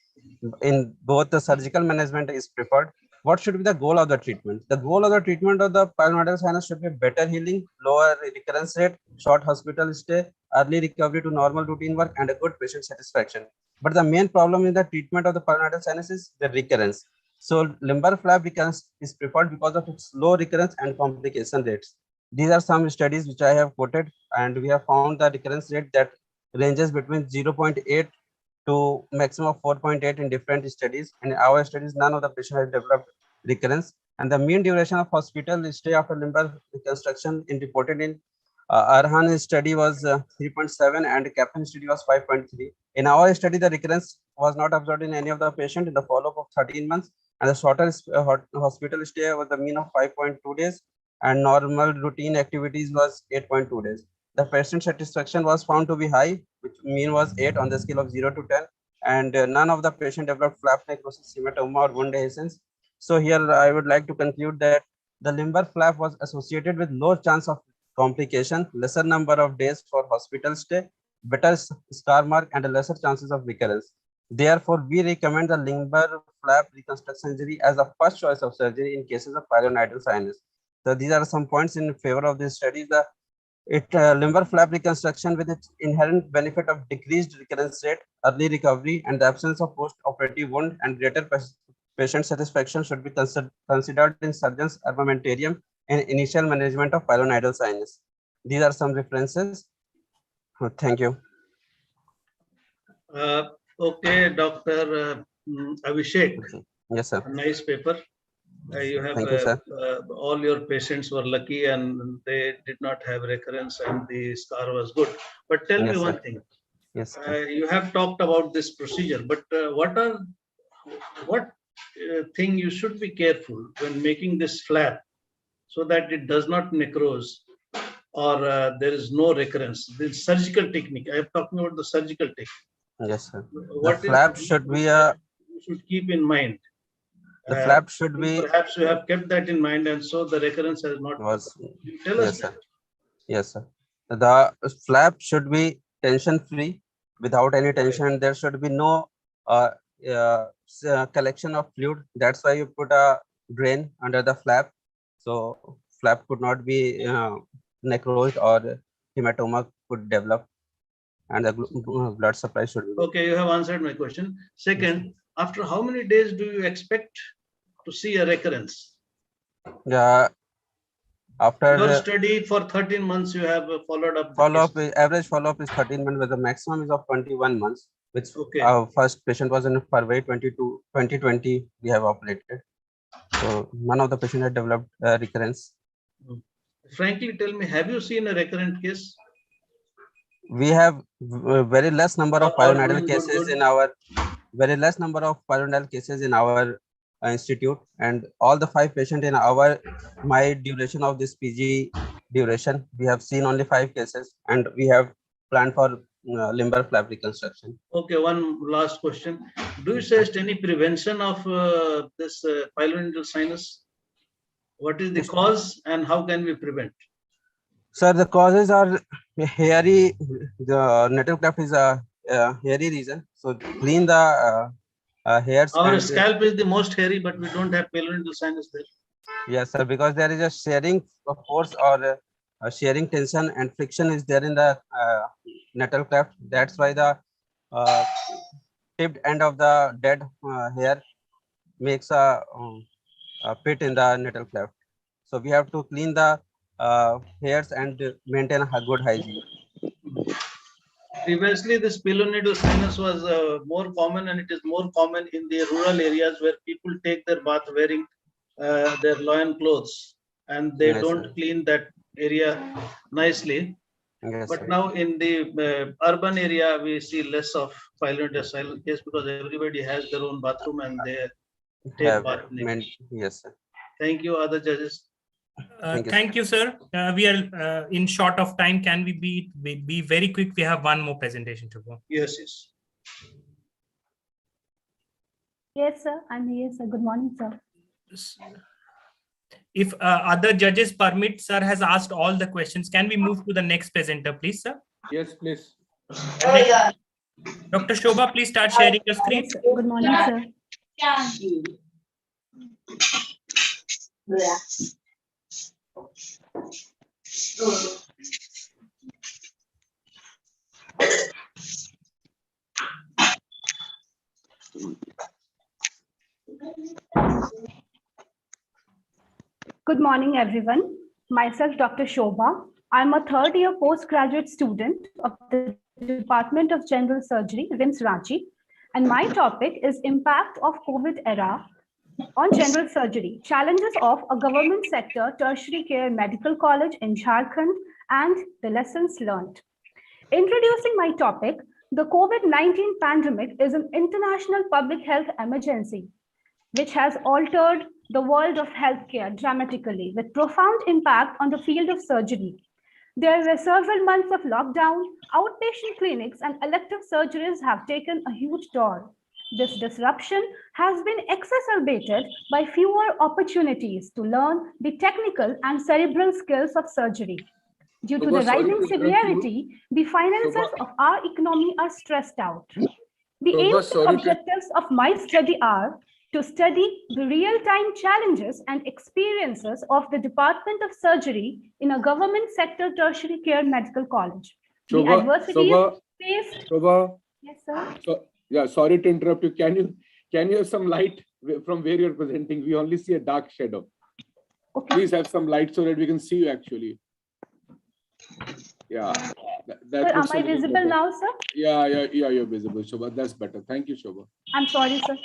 In both, the surgical management is preferred. What should be the goal of the treatment? The goal of the treatment of the pyrenoidal sinus should be better healing, lower recurrence rate, short hospital stay, early recovery to normal routine work, and a good patient satisfaction. But the main problem in the treatment of the pyrenoidal sinus is the recurrence. So lumbar flap recurrence is preferred because of its low recurrence and complication rates. These are some studies which I have quoted, and we have found the recurrence rate that ranges between 0.8 to maximum of 4.8 in different studies. In our studies, none of the patients have developed recurrence. And the mean duration of hospital stay after lumbar reconstruction in reported in Arhan study was 3.7 and Kaplan study was 5.3. In our study, the recurrence was not observed in any of the patient in the follow-up of 13 months, and the shortest hospital stay was the mean of 5.2 days, and normal routine activities was 8.2 days. The patient satisfaction was found to be high, which mean was 8 on the scale of 0 to 10, and none of the patient developed flap necrosis, hematoma, or wound adhesions. So here I would like to conclude that the lumbar flap was associated with low chance of complication, lesser number of days for hospital stay, better scar mark, and a lesser chances of recurrence. Therefore, we recommend the lumbar flap reconstruction surgery as a first choice of surgery in cases of pyrenoidal sinus. So these are some points in favor of this study. The lumbar flap reconstruction with its inherent benefit of decreased recurrence rate, early recovery, and the absence of post-operative wound and greater patient satisfaction should be considered in surgeon's armamentarium in initial management of pyrenoidal sinus. These are some references. Thank you. Okay, Dr. Abhishek. Yes, sir. A nice paper. You have Thank you, sir. all your patients were lucky and they did not have recurrence and the scar was good. But tell me one thing. Yes. You have talked about this procedure, but what thing you should be careful when making this flap so that it does not necrose or there is no recurrence? The surgical technique. I am talking about the surgical technique. Yes, sir. What the flap should be a. You should keep in mind. The flap should be. Perhaps you have kept that in mind, and so the recurrence has not. Tell us. Yes, sir. Yes, sir. The flap should be tension-free, without any tension. There should be no collection of fluid. That's why you put a drain under the flap, so flap could not be necrosed or hematoma could develop, and the blood supply should be. Okay, you have answered my question. Second, after how many days do you expect to see a recurrence? Yeah, after your study for 13 months, you have followed up. Average follow-up is 13 months, but the maximum is of 21 months. Which our first patient was in February 2020. We have operated, so none of the patient had developed recurrence. Frankly, tell me, have you seen a recurrent case? We have very less number of pyrenoidal cases in our institute, and all the 5 patients in my duration of this PG duration, we have seen only 5 cases, and we have planned for lumbar flap reconstruction. Okay, one last question. Do you suggest any prevention of this pyrenoidal sinus? What is the cause and how can we prevent? Sir, the causes are hairy. The natal cleft is a hairy region. So clean the hairs. Our scalp is the most hairy, but we don't have pyrenoidal sinus there. Yes, sir, because there is a sharing force or a sharing tension and friction is there in the natal cleft. That's why the tipped end of the dead hair makes a pit in the natal cleft. So we have to clean the hairs and maintain a good hygiene. Previously, this pyrenoidal sinus was more common, and it is more common in the rural areas where people take their bath wearing their loin clothes, and they don't clean that area nicely. Yes, But sir. now in the urban area, we see less of pyelointestinal case because everybody has their own bathroom and they take Have part in it. meant, yes, sir. Thank you, other judges. Thank you, sir. Thank you, sir. We are in short of time. Can we be very quick? We have one more presentation to go. Yes, yes. Yes, sir. I'm here, sir. Good morning, sir. If other judges permit, sir has asked all the questions. Can we move to the next presenter, please, sir? Yes, please. Dr. Shobha, please start sharing your screen. Yes, sir. Good morning, sir. Good morning, everyone. Myself, Dr. Shobha. I'm a third-year postgraduate student of the Department of General Surgery, RIMS Ranchi, and my topic is Impact of COVID Era on General Surgery, Challenges of a Government Sector Tertiary Care Medical College in Jharkhand, and the Lessons Learned. Introducing my topic, the COVID-19 pandemic is an international public health emergency which has altered the world of healthcare dramatically with profound impact on the field of surgery. There were several months of lockdown, outpatient clinics and elective surgeries have taken a huge toll. This disruption has been exacerbated by fewer opportunities to learn the technical and cerebral skills of surgery. Due to the rising severity, the finances of our economy are stressed out. The aims and objectives of my study are to study the real-time challenges and experiences of the Department of Surgery in a government sector tertiary care medical college. The adversities faced. Shobha, Yes, sir. yeah, sorry to interrupt you. Can you have some light from where you're presenting? We only see a dark shadow. Okay. Please have some light so that we can see you actually. Yeah. Sir, am I visible now, sir? Yeah, you're visible, Shobha. That's better. Thank you, Shobha. I'm sorry, sir.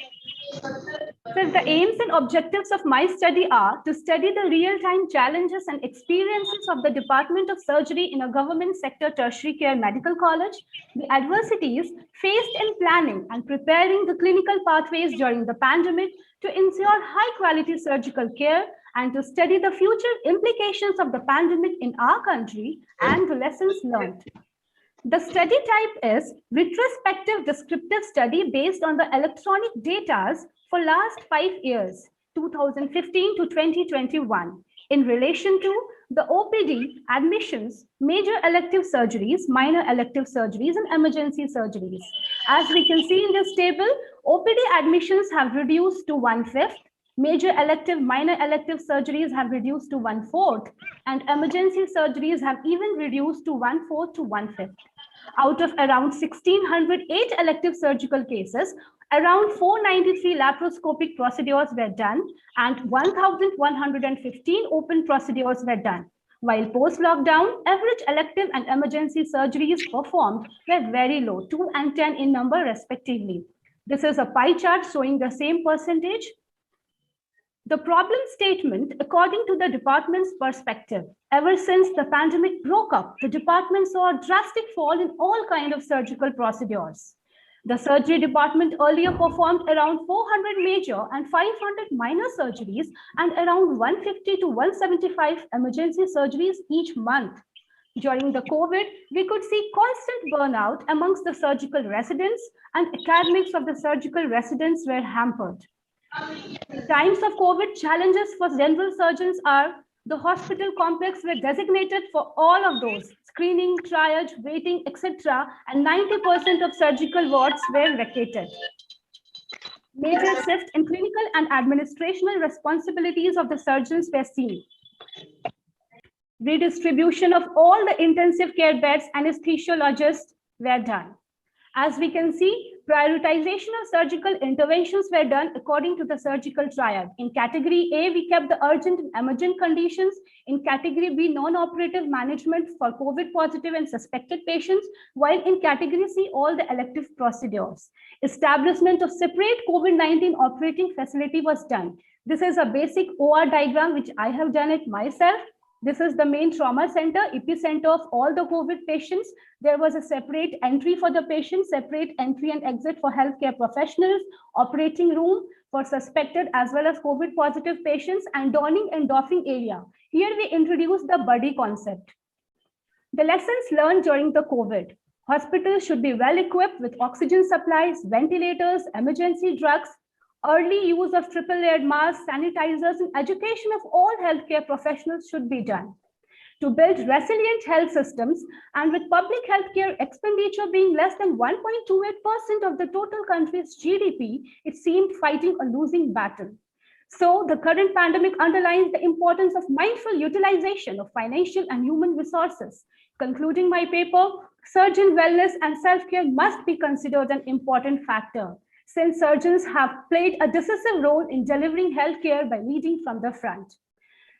Sir, the aims and objectives of my study are to study the real-time challenges and experiences of the Department of Surgery in a government sector tertiary care medical college, the adversities faced in planning and preparing the clinical pathways during the pandemic to ensure high-quality surgical care, and to study the future implications of the pandemic in our country and the lessons learned. The study type is retrospective descriptive study based on the electronic data for last 5 years, 2015 to 2021, in relation to the OPD admissions, major elective surgeries, minor elective surgeries, and emergency surgeries. As we can see in this table, OPD admissions have reduced to 1/5, major elective, minor elective surgeries have reduced to 1/4, and emergency surgeries have even reduced to 1/4 to 1/5. Out of around 1,608 elective surgical cases, around 493 laparoscopic procedures were done and 1,115 open procedures were done. While post-lockdown, average elective and emergency surgeries performed were very low, 2 and 10 in number respectively. This is a pie chart showing the same percentage. The problem statement, according to the department's perspective, ever since the pandemic broke up, the department saw a drastic fall in all kinds of surgical procedures. The surgery department earlier performed around 400 major and 500 minor surgeries and around 150 to 175 emergency surgeries each month. During the COVID, we could see constant burnout amongst the surgical residents, and academics of the surgical residents were hampered. Times of COVID challenges for general surgeons are the hospital complex were designated for all of those, screening, triage, waiting, etc. and 90% of surgical wards were vacated. Major shift in clinical and administrative responsibilities of the surgeons were seen. Redistribution of all the intensive care beds, anesthesiologists were done. As we can see, prioritization of surgical interventions were done according to the surgical triad. In category A, we kept the urgent and emergent conditions. In category B, non-operative management for COVID positive and suspected patients, while in category C, all the elective procedures. Establishment of separate COVID-19 operating facility was done. This is a basic OR diagram, which I have done it myself. This is the main trauma center, epicenter of all the COVID patients. There was a separate entry for the patients, separate entry and exit for healthcare professionals, operating room for suspected as well as COVID positive patients, and donning and doffing area. Here we introduced the buddy concept. The lessons learned during the COVID. Hospitals should be well equipped with oxygen supplies, ventilators, emergency drugs, early use of triple-layered masks, sanitizers, and education of all healthcare professionals should be done. To build resilient health systems, and with public healthcare expenditure being less than 1.28% of the total country's GDP, it seemed fighting a losing battle. So the current pandemic underlines the importance of mindful utilization of financial and human resources. Concluding my paper, surgeon wellness and self-care must be considered an important factor, since surgeons have played a decisive role in delivering healthcare by leading from the front.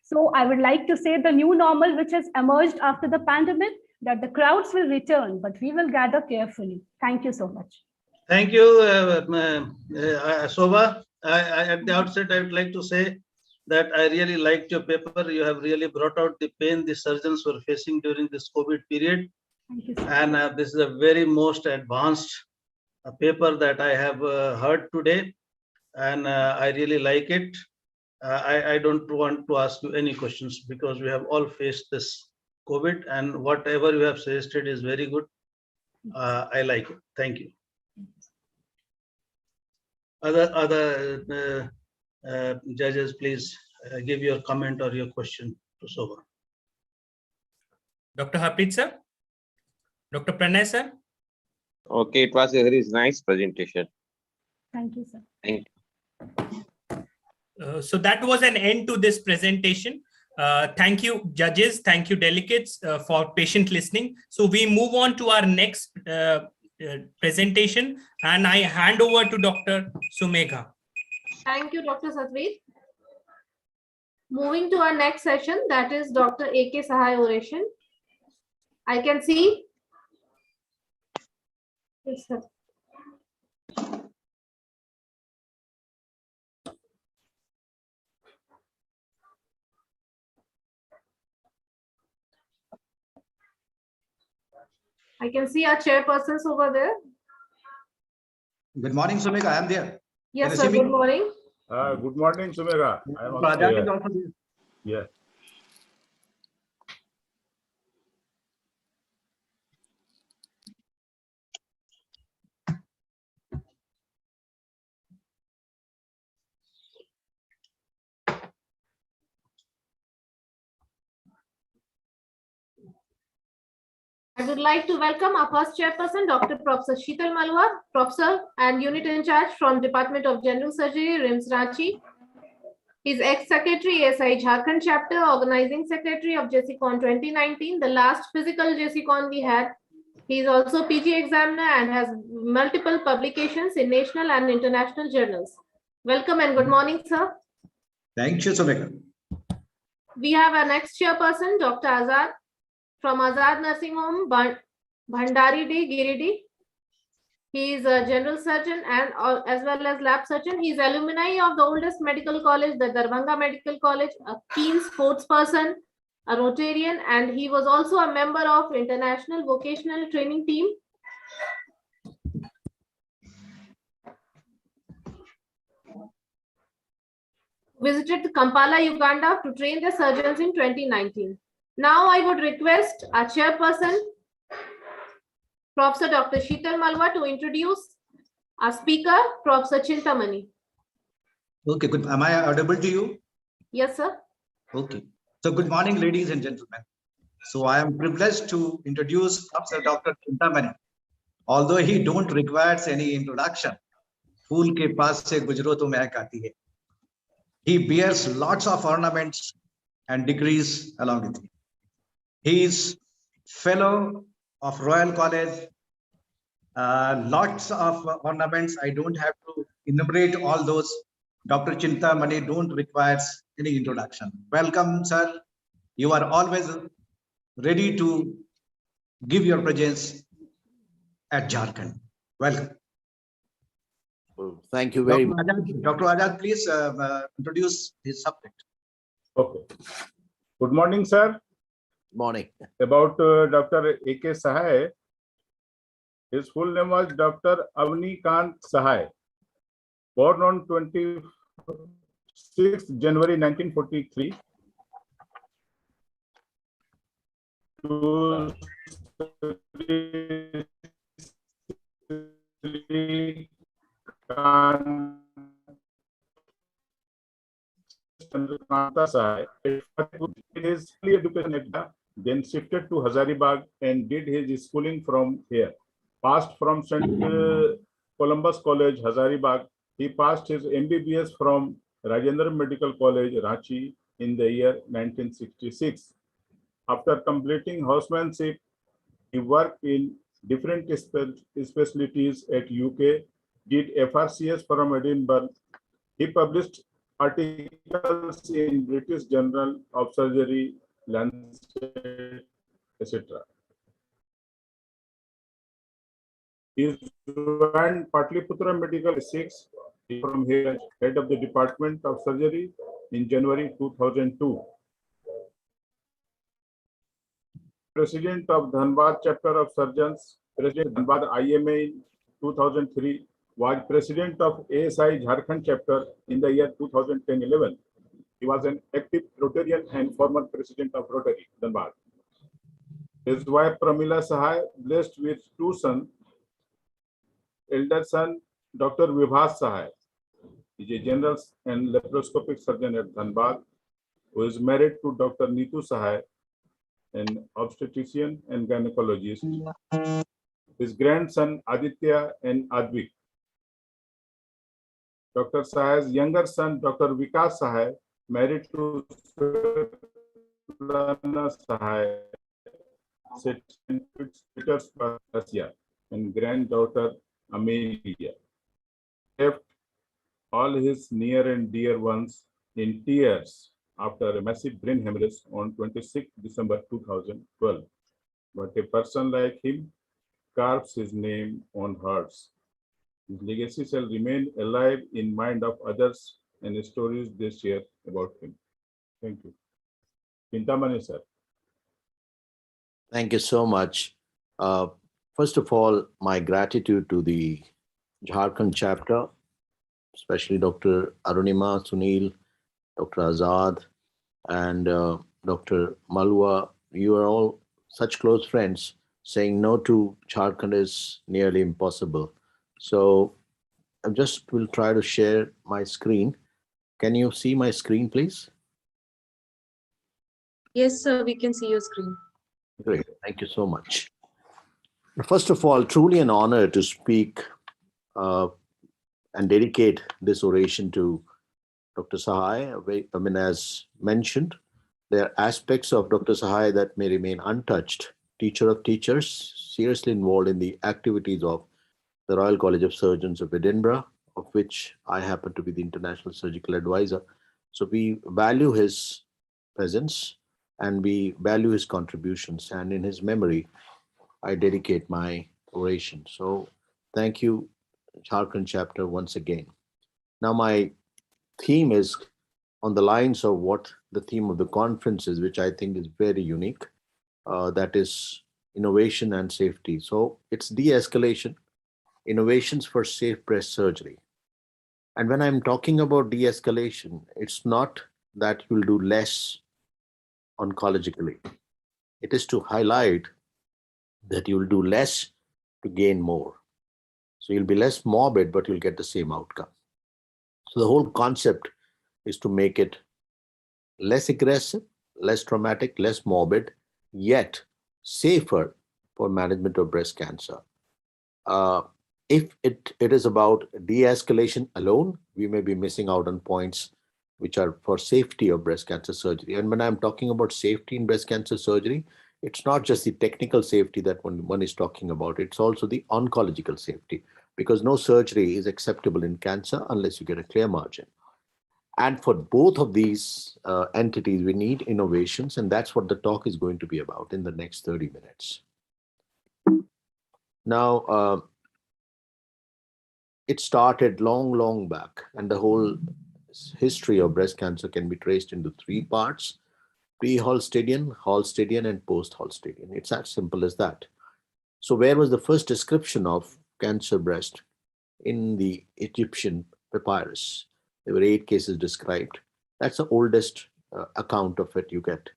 So I would like to say the new normal which has emerged after the pandemic, that the crowds will return, but we will gather carefully. Thank you so much. Thank you, Shobha. At the outset, I would like to say that I really liked your paper. You have really brought out the pain the surgeons were facing during this COVID period. Thank you, sir. And this is a very most advanced paper that I have heard today, and I really like it. I don't want to ask you any questions because we have all faced this COVID, and whatever you have suggested is very good. I like it. Thank you. Other judges, please give your comment or your question to Shobha. Dr. Harpreet sir, Dr. Pranay sir. Okay, it was a very nice presentation. Thank you, sir. Thank you. So that was an end to this presentation. Thank you, judges. Thank you, delegates, for patient listening. So we move on to our next presentation, and I hand over to Dr. Sumegha. Thank you, Dr. Satveer. Moving to our next session, that is Dr. A.K. Sahai oration. I can see. Yes, sir. I can see our chairpersons over there. Good morning, Sumegha. I am there. Yes, sir. Good morning. Good morning, Sumegha. I am also Rajat here. is also there. Yeah. I would like to welcome our first chairperson, Dr. Professor Sheetal Malwa, Professor and Unit in Charge from Department of General Surgery, RIMS Ranchi. He's ex-secretary, ASI Jharkhand chapter, organizing secretary of JCCon 2019, the last physical JCCon we had. He is also PG examiner and has multiple publications in national and international journals. Welcome and good morning, sir. Thank you, Sumegha. We have our next chairperson, Dr. Azad, from Azad Nursing Home, Bhandari D, Giridih. He is a general surgeon and as well as lab surgeon. He is alumni of the oldest medical college, the Darbhanga Medical College, a keen sports person, a Rotarian, and he was also a member of International Vocational Training Team. Visited Kampala, Uganda to train the surgeons in 2019. Now I would request our chairperson, Professor Dr. Sheetal Malwa, to introduce our speaker, Professor Chintamani. Okay, good. Am I audible to you? Yes, sir. Okay. So good morning, ladies and gentlemen. So I am privileged to introduce Professor Dr. Chintamani. Although he don't requires any introduction, Phool ke paas se gujro to mehak aati hai. He bears lots of ornaments and degrees along with him. He is fellow of Royal College, lots of ornaments. I don't have to enumerate all those. Dr. Chintamani don't require any introduction. Welcome, sir. You are always ready to give your presence at Jharkhand. Welcome. Thank you very much. Dr. Azad, please introduce his subject. Okay. Good morning, sir. Morning. About Dr. A.K. Sahai. His full name was Dr. Avni Kant Sahai. Born on 26th January 1943. To Kanta Sahai. His education at the, then shifted to Hazaribagh and did his schooling from here. Passed from St. Columbus College, Hazaribagh. He passed his MBBS from Rajendra Medical College, Ranchi in the year 1966. After completing housemanship, he worked in different specialties at UK, did FRCS from Edinburgh. He published articles in British Journal of Surgery, Lancet, etc. He joined Patliputra Medical 6 from here, head of the Department of Surgery in January 2002. President of Dhanbad Chapter of Surgeons, President Dhanbad IMA in 2003, was President of ASI Jharkhand Chapter in the year 2010-11. He was an active Rotarian and former President of Rotary, Dhanbad. His wife Pramila Sahai, blessed with two sons. Elder son, Dr. Vibhas Sahai, is a general and laparoscopic surgeon at Dhanbad, who is married to Dr. Neetu Sahai, an obstetrician and gynecologist. His grandson Aditya and Advik. Dr. Sahai's younger son, Dr. Vikas Sahai, married to Svetlana Sahai, St. Petersburg, Russia, and granddaughter Amelia. Left all his near and dear ones in tears after a massive brain hemorrhage on 26 December 2012. But a person like him carves his name on hearts. His legacy shall remain alive in mind of others and the stories they share about him. Thank you. Chintamani, sir. Thank you so much. First of all, my gratitude to the Jharkhand chapter, especially Dr. Arunima, Sunil, Dr. Azad, and Dr. Malwa. You are all such close friends. Saying no to Jharkhand is nearly impossible. So I just will try to share my screen. Can you see my screen, please? Yes, sir, we can see your screen. Great. Thank you so much. First of all, truly an honor to speak and dedicate this oration to Dr. Sahai. I mean, as mentioned, there are aspects of Dr. Sahai that may remain untouched. Teacher of teachers, seriously involved in the activities of the Royal College of Surgeons of Edinburgh, of which I happen to be the International Surgical Advisor. So we value his presence and we value his contributions, and in his memory, I dedicate my oration. So thank you, Jharkhand chapter, once again. Now my theme is on the lines of what the theme of the conference is, which I think is very unique. That is innovation and safety. So it's de-escalation, innovations for safe breast surgery. And when I'm talking about de-escalation, it's not that you'll do less oncologically. It is to highlight that you'll do less to gain more. So you'll be less morbid, but you'll get the same outcome. So the whole concept is to make it less aggressive, less traumatic, less morbid, yet safer for management of breast cancer. If it is about de-escalation alone, we may be missing out on points which are for safety of breast cancer surgery. And when I'm talking about safety in breast cancer surgery, it's not just the technical safety that one is talking about, it's also the oncological safety, because no surgery is acceptable in cancer unless you get a clear margin. And for both of these entities, we need innovations, and that's what the talk is going to be about in the next 30 minutes. Now, it started long back, and the whole history of breast cancer can be traced into three parts. pre-Halstadian, Halstadian, and post-Halstadian. It's as simple as that. So where was the first description of cancer breast? In the Egyptian papyrus. There were 8 cases described. That's the oldest account of it you get.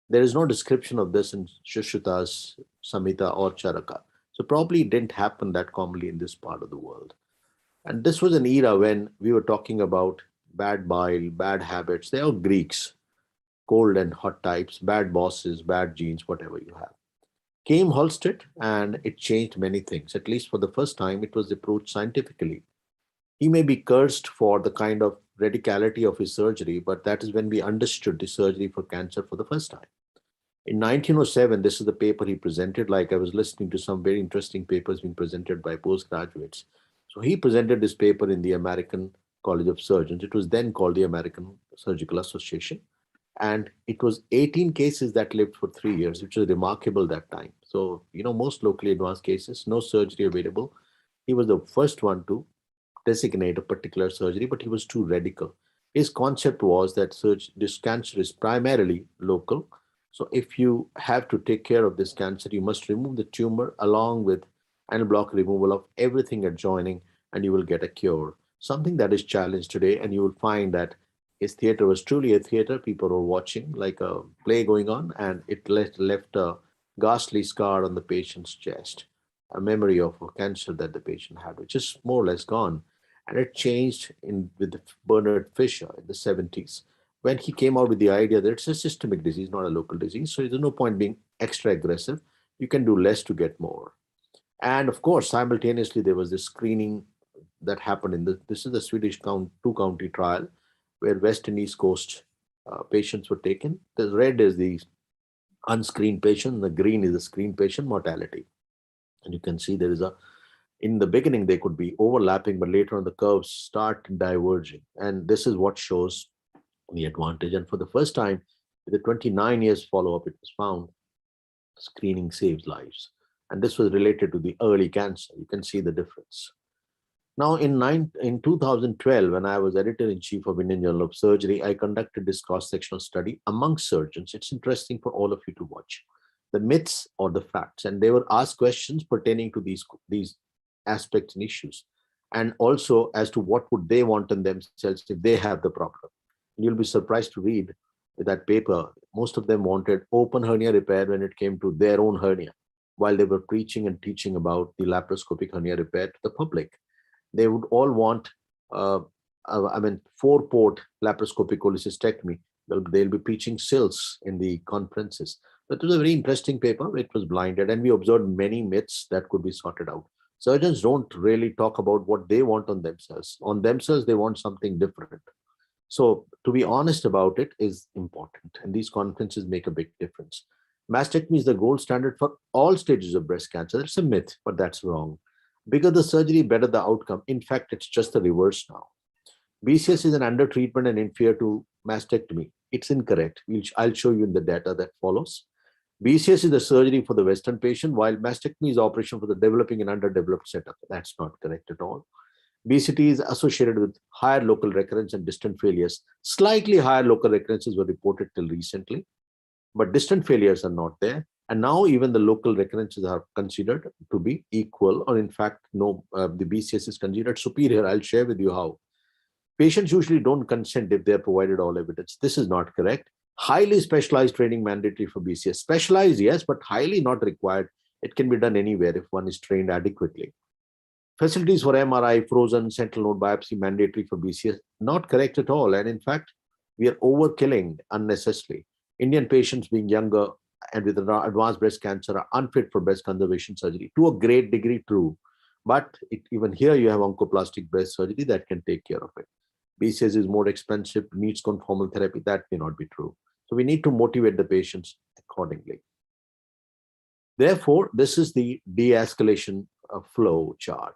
There is no description of this in Sushrutas, Samhita, or Charaka. So probably it didn't happen that commonly in this part of the world. And this was an era when we were talking about bad bile, bad habits. They are Greeks, cold and hot types, bad bosses, bad genes, whatever you have. Came Halsted, and it changed many things. At least for the first time, it was approached scientifically. He may be cursed for the kind of radicality of his surgery, but that is when we understood the surgery for cancer for the first time. In 1907, this is the paper he presented. Like I was listening to some very interesting papers being presented by postgraduates. So he presented this paper in the American College of Surgeons. It was then called the American Surgical Association. And it was 18 cases that lived for 3 years, which was remarkable that time. So, most locally advanced cases, no surgery available. He was the first one to designate a particular surgery, but he was too radical. His concept was that this cancer is primarily local. So if you have to take care of this cancer, you must remove the tumor along with and block removal of everything adjoining, and you will get a cure. Something that is challenged today, and you will find that his theater was truly a theater. People were watching like a play going on, and it left a ghastly scar on the patient's chest, a memory of a cancer that the patient had, which is more or less gone. And it changed with Bernard Fisher in the 70s, when he came out with the idea that it's a systemic disease, not a local disease. So there's no point being extra aggressive. You can do less to get more. And of course, simultaneously, there was this screening that happened this is the Swedish 2-county trial, where West and East Coast patients were taken. The red is the unscreened patient, the green is the screened patient mortality. And you can see there is in the beginning, they could be overlapping, but later on the curves start diverging. And this is what shows the advantage. And for the first time, with the 29 years follow-up, it was found screening saves lives. And this was related to the early cancer. You can see the difference. Now, in 2012, when I was editor-in-chief of Indian Journal of Surgery, I conducted this cross-sectional study among surgeons. It's interesting for all of you to watch. The myths or the facts. And they were asked questions pertaining to these aspects and issues. And also as to what would they want in themselves if they have the problem. You'll be surprised to read that paper. Most of them wanted open hernia repair when it came to their own hernia, while they were preaching and teaching about the laparoscopic hernia repair to the public. They would all want, 4-port laparoscopic cholecystectomy. Well, they'll be preaching SILS in the conferences. But it was a very interesting paper. It was blinded, and we observed many myths that could be sorted out. Surgeons don't really talk about what they want on themselves. On themselves, they want something different. So to be honest about it is important, and these conferences make a big difference. Mastectomy is the gold standard for all stages of breast cancer. That's a myth, but that's wrong. Bigger the surgery, better the outcome. In fact, it's just the reverse now. BCS is an under-treatment and inferior to mastectomy. It's incorrect. I'll show you in the data that follows. BCS is the surgery for the Western patient, while mastectomy is the operation for the developing and underdeveloped setup. That's not correct at all. BCT is associated with higher local recurrence and distant failures. Slightly higher local recurrences were reported till recently, but distant failures are not there. And now even the local recurrences are considered to be equal, or in fact, no, the BCS is considered superior. I'll share with you how. Patients usually don't consent if they're provided all evidence. This is not correct. Highly specialized training mandatory for BCS. Specialized, yes, but highly not required. It can be done anywhere if one is trained adequately. Facilities for MRI, frozen, sentinel node biopsy mandatory for BCS. Not correct at all. And in fact, we are overkilling unnecessarily. Indian patients being younger and with advanced breast cancer are unfit for breast conservation surgery. To a great degree, true. But even here you have oncoplastic breast surgery that can take care of it. BCS is more expensive, needs conformal therapy. That may not be true. So we need to motivate the patients accordingly. Therefore, this is the de-escalation flow chart.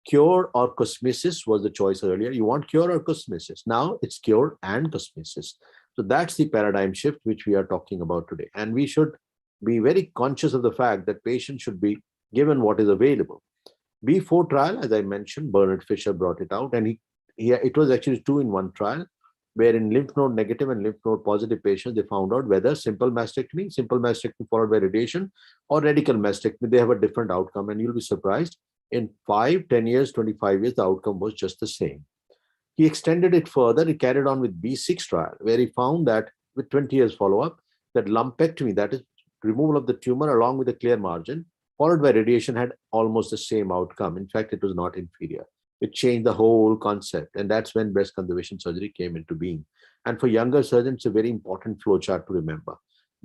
Cure or cosmesis was the choice earlier. You want cure or cosmesis. Now it's cure and cosmesis. So that's the paradigm shift which we are talking about today. And we should be very conscious of the fact that patients should be given what is available. B4 trial, as I mentioned, Bernard Fisher brought it out, and it was actually 2-in-1 trial. where in lymph node negative and lymph node positive patients, they found out whether simple mastectomy followed by radiation, or radical mastectomy, they have a different outcome. And you'll be surprised, in 5, 10 years, 25 years, the outcome was just the same. He extended it further. He carried on with B6 trial, where he found that with 20 years follow-up, that lumpectomy, that is removal of the tumor along with a clear margin, followed by radiation, had almost the same outcome. In fact, it was not inferior. It changed the whole concept. And that's when breast conservation surgery came into being. And for younger surgeons, it's a very important flowchart to remember.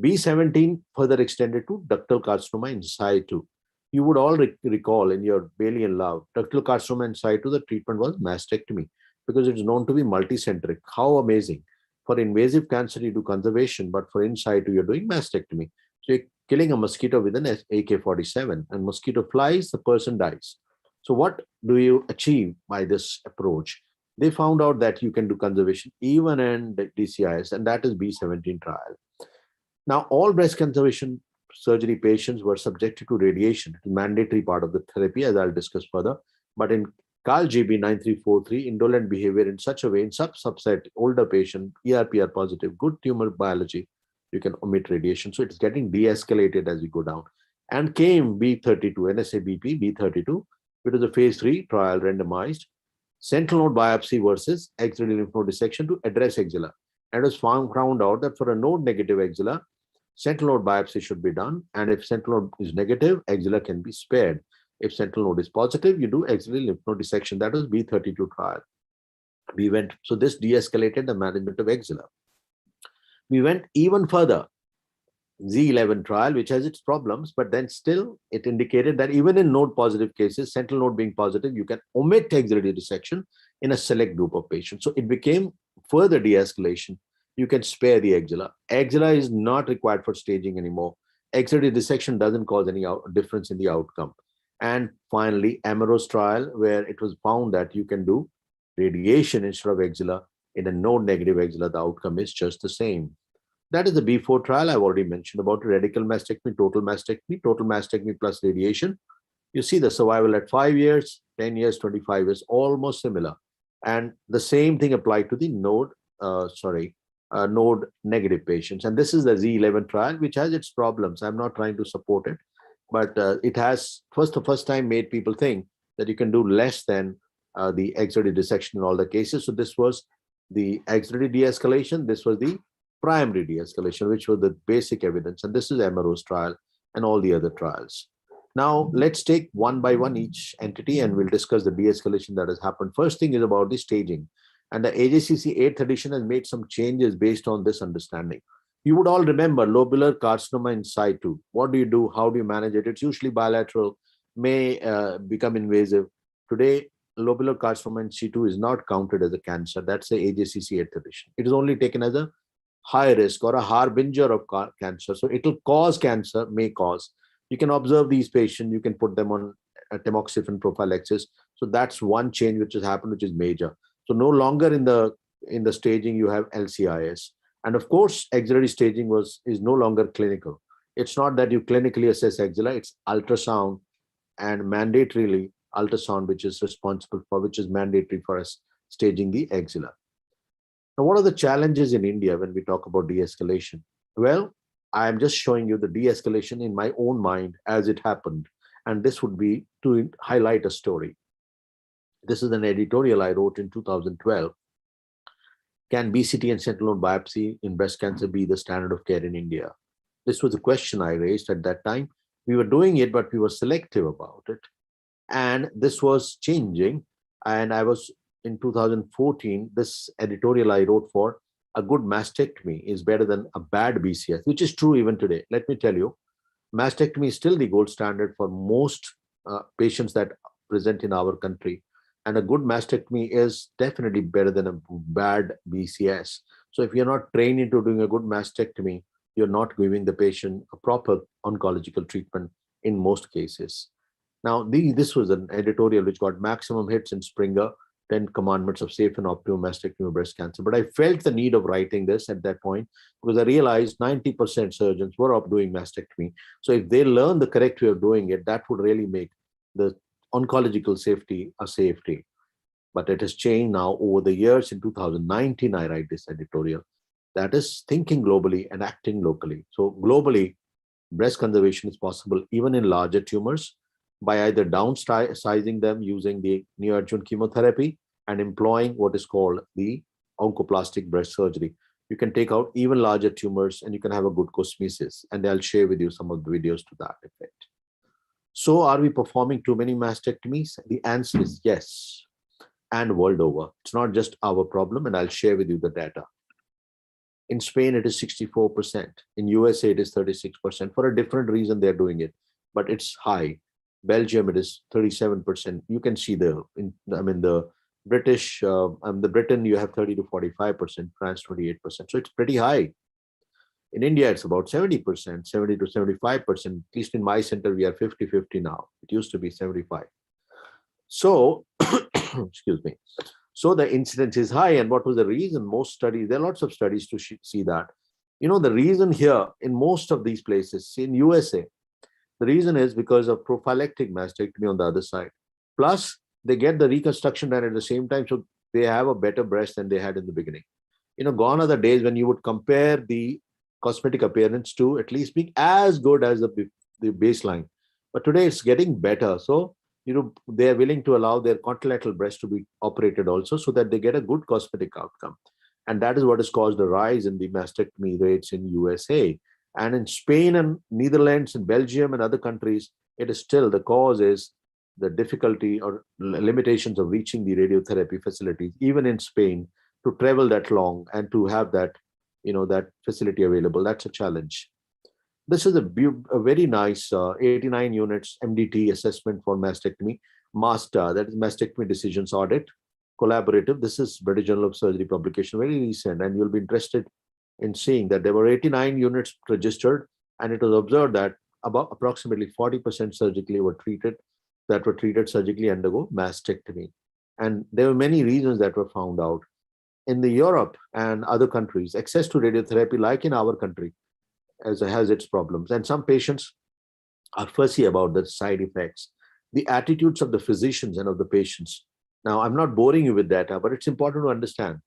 B17 further extended to ductal carcinoma in situ. You would all recall in your Bailey and Love, ductal carcinoma in situ, the treatment was mastectomy, because it's known to be multicentric. How amazing. For invasive cancer, you do conservation, but for in situ, you're doing mastectomy. So you're killing a mosquito with an AK-47, and mosquito flies, the person dies. So what do you achieve by this approach? They found out that you can do conservation even in the DCIS, and that is B17 trial. Now, all breast conservation surgery patients were subjected to radiation, mandatory part of the therapy, as I'll discuss further. But in CAL GB 9343, indolent behavior in such a way, in subset, older patient, ERPR positive, good tumor biology, you can omit radiation. So it's getting de-escalated as we go down. And came B32, NSABP B32, which was a phase 3 trial randomized, sentinel node biopsy versus axillary lymph node dissection to address axilla. And it was found out that for a node negative axilla, sentinel node biopsy should be done. And if sentinel node is negative, axilla can be spared. If sentinel node is positive, you do axillary lymph node dissection. That was B32 trial. So this de-escalated the management of axilla. We went even further. Z11 trial, which has its problems, but then still it indicated that even in node positive cases, sentinel node being positive, you can omit axillary dissection in a select group of patients. So it became further de-escalation. You can spare the axilla. Axilla is not required for staging anymore. Axillary dissection doesn't cause any difference in the outcome. And finally, Amoros trial, where it was found that you can do radiation instead of axilla. In a node negative axilla, the outcome is just the same. That is the B4 trial I've already mentioned about radical mastectomy, total mastectomy plus radiation. You see the survival at 5 years, 10 years, 25 years, almost similar. And the same thing applied to the node negative patients. And this is the Z11 trial, which has its problems. I'm not trying to support it, but it has the first time made people think that you can do less than the axillary dissection in all the cases. So this was the axillary de-escalation. This was the primary de-escalation, which was the basic evidence. And this is Amoros trial and all the other trials. Now, let's take one by one each entity and we'll discuss the de-escalation that has happened. First thing is about the staging. And the AJCC 8th edition has made some changes based on this understanding. You would all remember lobular carcinoma in situ. What do you do? How do you manage it? It's usually bilateral, may become invasive. Today, lobular carcinoma in situ is not counted as a cancer. That's the AJCC 8th edition. It is only taken as a high risk or a harbinger of cancer. So it will cause cancer, may cause. You can observe these patients. You can put them on tamoxifen prophylaxis. So that's one change which has happened, which is major. So no longer in the staging you have LCIS. And of course, axillary staging is no longer clinical. It's not that you clinically assess axilla, it's ultrasound and mandatorily ultrasound, which is mandatory for us staging the axilla. Now, what are the challenges in India when we talk about de-escalation? Well, I am just showing you the de-escalation in my own mind as it happened. And this would be to highlight a story. This is an editorial I wrote in 2012. Can BCT and sentinel node biopsy in breast cancer be the standard of care in India? This was a question I raised at that time. We were doing it, but we were selective about it. And this was changing. And I was in 2014, this editorial I wrote for a good mastectomy is better than a bad BCS, which is true even today. Let me tell you, mastectomy is still the gold standard for most patients that present in our country. And a good mastectomy is definitely better than a bad BCS. So if you're not trained into doing a good mastectomy, you're not giving the patient a proper oncological treatment in most cases. Now, this was an editorial which got maximum hits in Springer, 10 Commandments of Safe and Optimum Mastectomy of Breast Cancer. But I felt the need of writing this at that point because I realized 90% surgeons were up doing mastectomy. So if they learn the correct way of doing it, that would really make the oncological safety a safety. but it has changed now over the years. In 2019, I write this editorial. That is thinking globally and acting locally. So globally, breast conservation is possible even in larger tumors by either downsizing them using the neoadjuvant chemotherapy and employing what is called the oncoplastic breast surgery. You can take out even larger tumors and you can have a good cosmesis. And I'll share with you some of the videos to that effect. So are we performing too many mastectomies? The answer is yes, and world over. It's not just our problem, and I'll share with you the data. In Spain, it is 64%. In USA, it is 36%. For a different reason, they're doing it, but it's high. Belgium, it is 37%. You can see the British, the Britain, you have 30 to 45%, France 28%. So it's pretty high. In India, it's about 70%, 70 to 75%. At least in my center, we are 50-50 now. It used to be 75. So, excuse me. So the incidence is high. And what was the reason? Most studies, there are lots of studies to see that. You know, the reason here in most of these places, in USA, the reason is because of prophylactic mastectomy on the other side. Plus, they get the reconstruction done at the same time. So they have a better breast than they had in the beginning. You know, gone are the days when you would compare the cosmetic appearance to at least being as good as the baseline. But today it's getting better. So, you know, they are willing to allow their contralateral breast to be operated also so that they get a good cosmetic outcome. And that is what has caused a rise in the mastectomy rates in USA. And in Spain and Netherlands and Belgium and other countries, it is still, the cause is the difficulty or limitations of reaching the radiotherapy facilities, even in Spain, to travel that long and to have that, you know, that facility available. That's a challenge. This is a very nice 89 units MDT assessment for mastectomy. MASTA, that is Mastectomy Decisions Audit, collaborative. This is British Journal of Surgery publication, very recent, and you'll be interested in seeing that there were 89 units registered, and it was observed that about approximately 40% surgically were treated surgically undergo mastectomy. And there were many reasons that were found out. In the Europe and other countries, access to radiotherapy, like in our country, has its problems. And some patients are fussy about the side effects, the attitudes of the physicians and of the patients. Now, I'm not boring you with data, but it's important to understand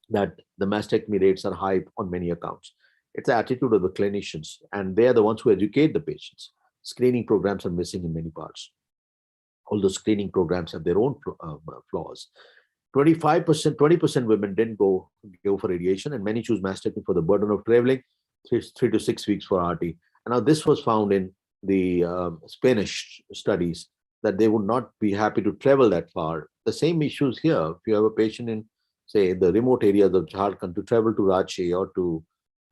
that the mastectomy rates are high on many accounts. It's the attitude of the clinicians, and they're the ones who educate the patients. Screening programs are missing in many parts. Although screening programs have their own flaws. 20% women didn't go for radiation, and many choose mastectomy for the burden of traveling 3 to 6 weeks for RT. And now this was found in the Spanish studies that they would not be happy to travel that far. The same issues here. If you have a patient in, say, the remote areas of Jharkhand, to travel to Ranchi or to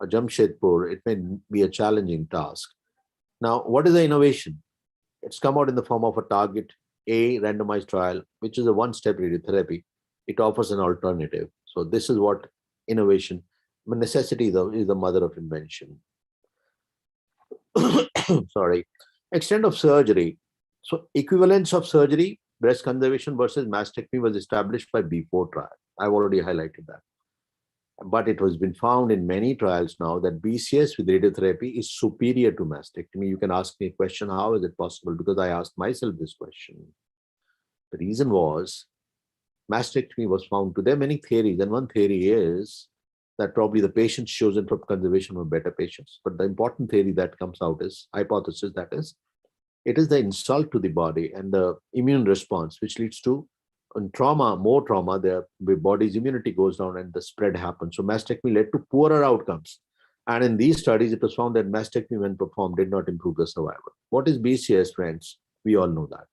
Jamshedpur, it may be a challenging task. Now, what is the innovation? It's come out in the form of a Target A randomized trial, which is a one-step radiotherapy. It offers an alternative. So this is what innovation, necessity is the mother of invention. Sorry. Extent of surgery. So equivalence of surgery, breast conservation versus mastectomy was established by B4 trial. I've already highlighted that. But it has been found in many trials now that BCS with radiotherapy is superior to mastectomy. You can ask me a question, how is it possible? Because I asked myself this question. The reason was mastectomy was found to, there are many theories, and one theory is that probably the patients chosen for conservation were better patients. But the important theory that comes out is, hypothesis that is, it is the insult to the body and the immune response, which leads to trauma, more trauma, the body's immunity goes down and the spread happens. So mastectomy led to poorer outcomes. And in these studies, it was found that mastectomy when performed did not improve the survival. What is BCS, friends? We all know that.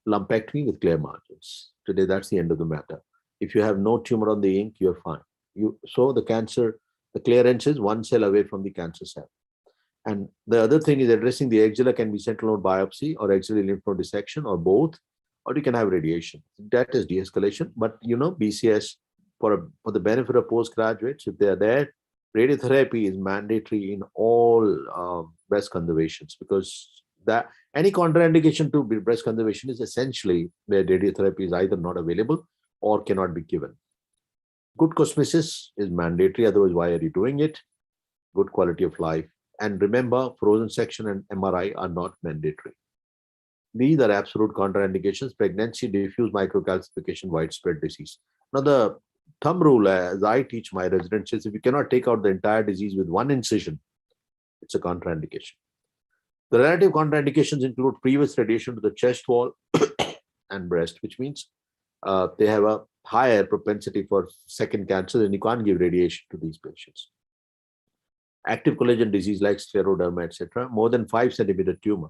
Lumpectomy with clear margins. Today, that's the end of the matter. If you have no tumor on the ink, you're fine. So the cancer, the clearance is one cell away from the cancer cell. And the other thing is addressing the axilla can be sentinel node biopsy or axillary lymph node dissection or both, or you can have radiation. That is de-escalation. But you know, BCS, for the benefit of postgraduates, if they're there, radiotherapy is mandatory in all breast conservations, because that any contraindication to breast conservation is essentially where radiotherapy is either not available or cannot be given. Good cosmesis is mandatory, otherwise why are you doing it? Good quality of life. And remember, frozen section and MRI are not mandatory. These are absolute contraindications: pregnancy, diffuse microcalcification, widespread disease. Now, the thumb rule, as I teach my residents, is if you cannot take out the entire disease with one incision, it's a contraindication. The relative contraindications include previous radiation to the chest wall and breast, which means they have a higher propensity for second cancer, and you can't give radiation to these patients. Active collagen disease like scleroderma, etc., more than 5 centimeter tumor,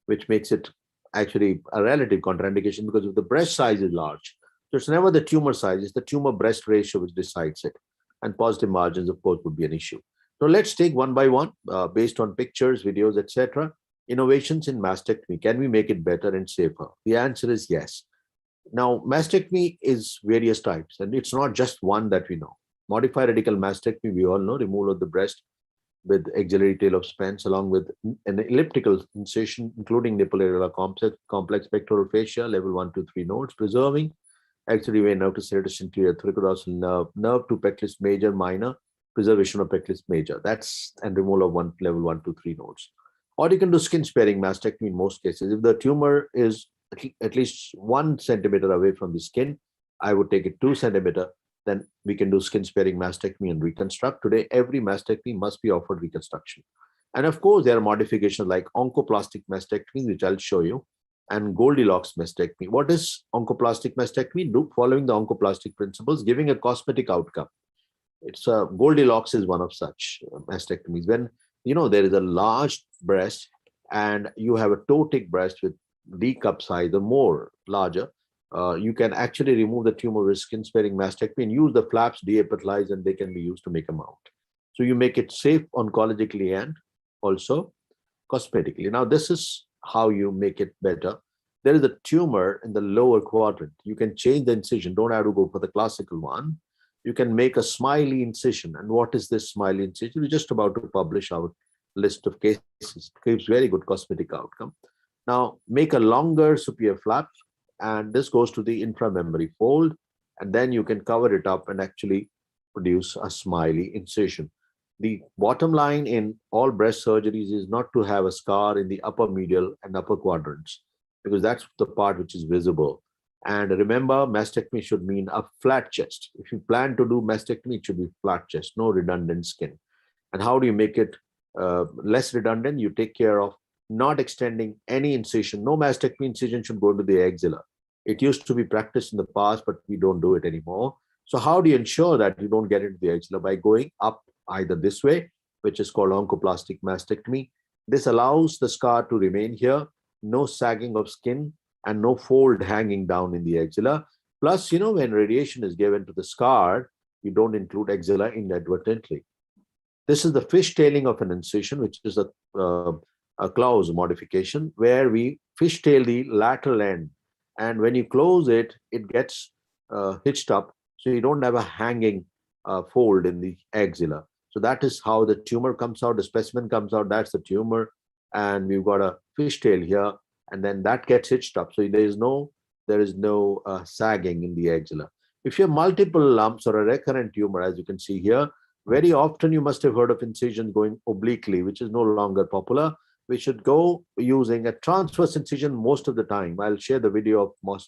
which makes it actually a relative contraindication because if the breast size is large, so it's never the tumor size, it's the tumor breast ratio which decides it. And positive margins, of course, would be an issue. So let's take one by one, based on pictures, videos, etc. Innovations in mastectomy. Can we make it better and safer? The answer is yes. Now, mastectomy is various types, and it's not just one that we know. Modified radical mastectomy, we all know, removal of the breast with axillary tail of Spence, along with an elliptical incision, including nipple areola complex pectoral fascia, level 1 to 3 nodes, preserving axillary vein nerve to serratus anterior thoracodorsal nerve to pectoralis major minor, preservation of pectoralis major. That's and removal of level 1 to 3 nodes. Or you can do skin sparing mastectomy in most cases. If the tumor is at least 1 centimeter away from the skin, I would take it 2 centimeter. Then we can do skin sparing mastectomy and reconstruct. Today, every mastectomy must be offered reconstruction. And of course, there are modifications like oncoplastic mastectomy, which I'll show you, and Goldilocks mastectomy. What is oncoplastic mastectomy? Following the oncoplastic principles, giving a cosmetic outcome. It's Goldilocks is one of such mastectomies. When there is a large breast and you have a ptotic breast with D cup size or more larger, you can actually remove the tumor with skin sparing mastectomy and use the flaps deepithelize, and they can be used to make a mount. So you make it safe oncologically and also cosmetically. Now, this is how you make it better. There is a tumor in the lower quadrant. You can change the incision. Don't have to go for the classical one. You can make a smiley incision. And what is this smiley incision? We're just about to publish our list of cases. It gives very good cosmetic outcome. Now, make a longer superior flap, and this goes to the inframammary fold, and then you can cover it up and actually produce a smiley incision. The bottom line in all breast surgeries is not to have a scar in the upper medial and upper quadrants, because that's the part which is visible. And remember, mastectomy should mean a flat chest. If you plan to do mastectomy, it should be flat chest, no redundant skin. And how do you make it less redundant? You take care of not extending any incision. No mastectomy incision should go into the axilla. It used to be practiced in the past, but we don't do it anymore. So how do you ensure that you don't get into the axilla? By going up either this way, which is called oncoplastic mastectomy. This allows the scar to remain here, no sagging of skin and no fold hanging down in the axilla. Plus, when radiation is given to the scar, you don't include axilla inadvertently. This is the fishtailing of an incision, which is a Klaus modification, where we fishtail the lateral end. And when you close it, it gets hitched up, so you don't have a hanging fold in the axilla. So that is how the tumor comes out, the specimen comes out, that's the tumor. And we've got a fishtail here, and then that gets hitched up. So there is no sagging in the axilla. If you have multiple lumps or a recurrent tumor, as you can see here, very often you must have heard of incisions going obliquely, which is no longer popular. We should go using a transverse incision most of the time. I'll share the video of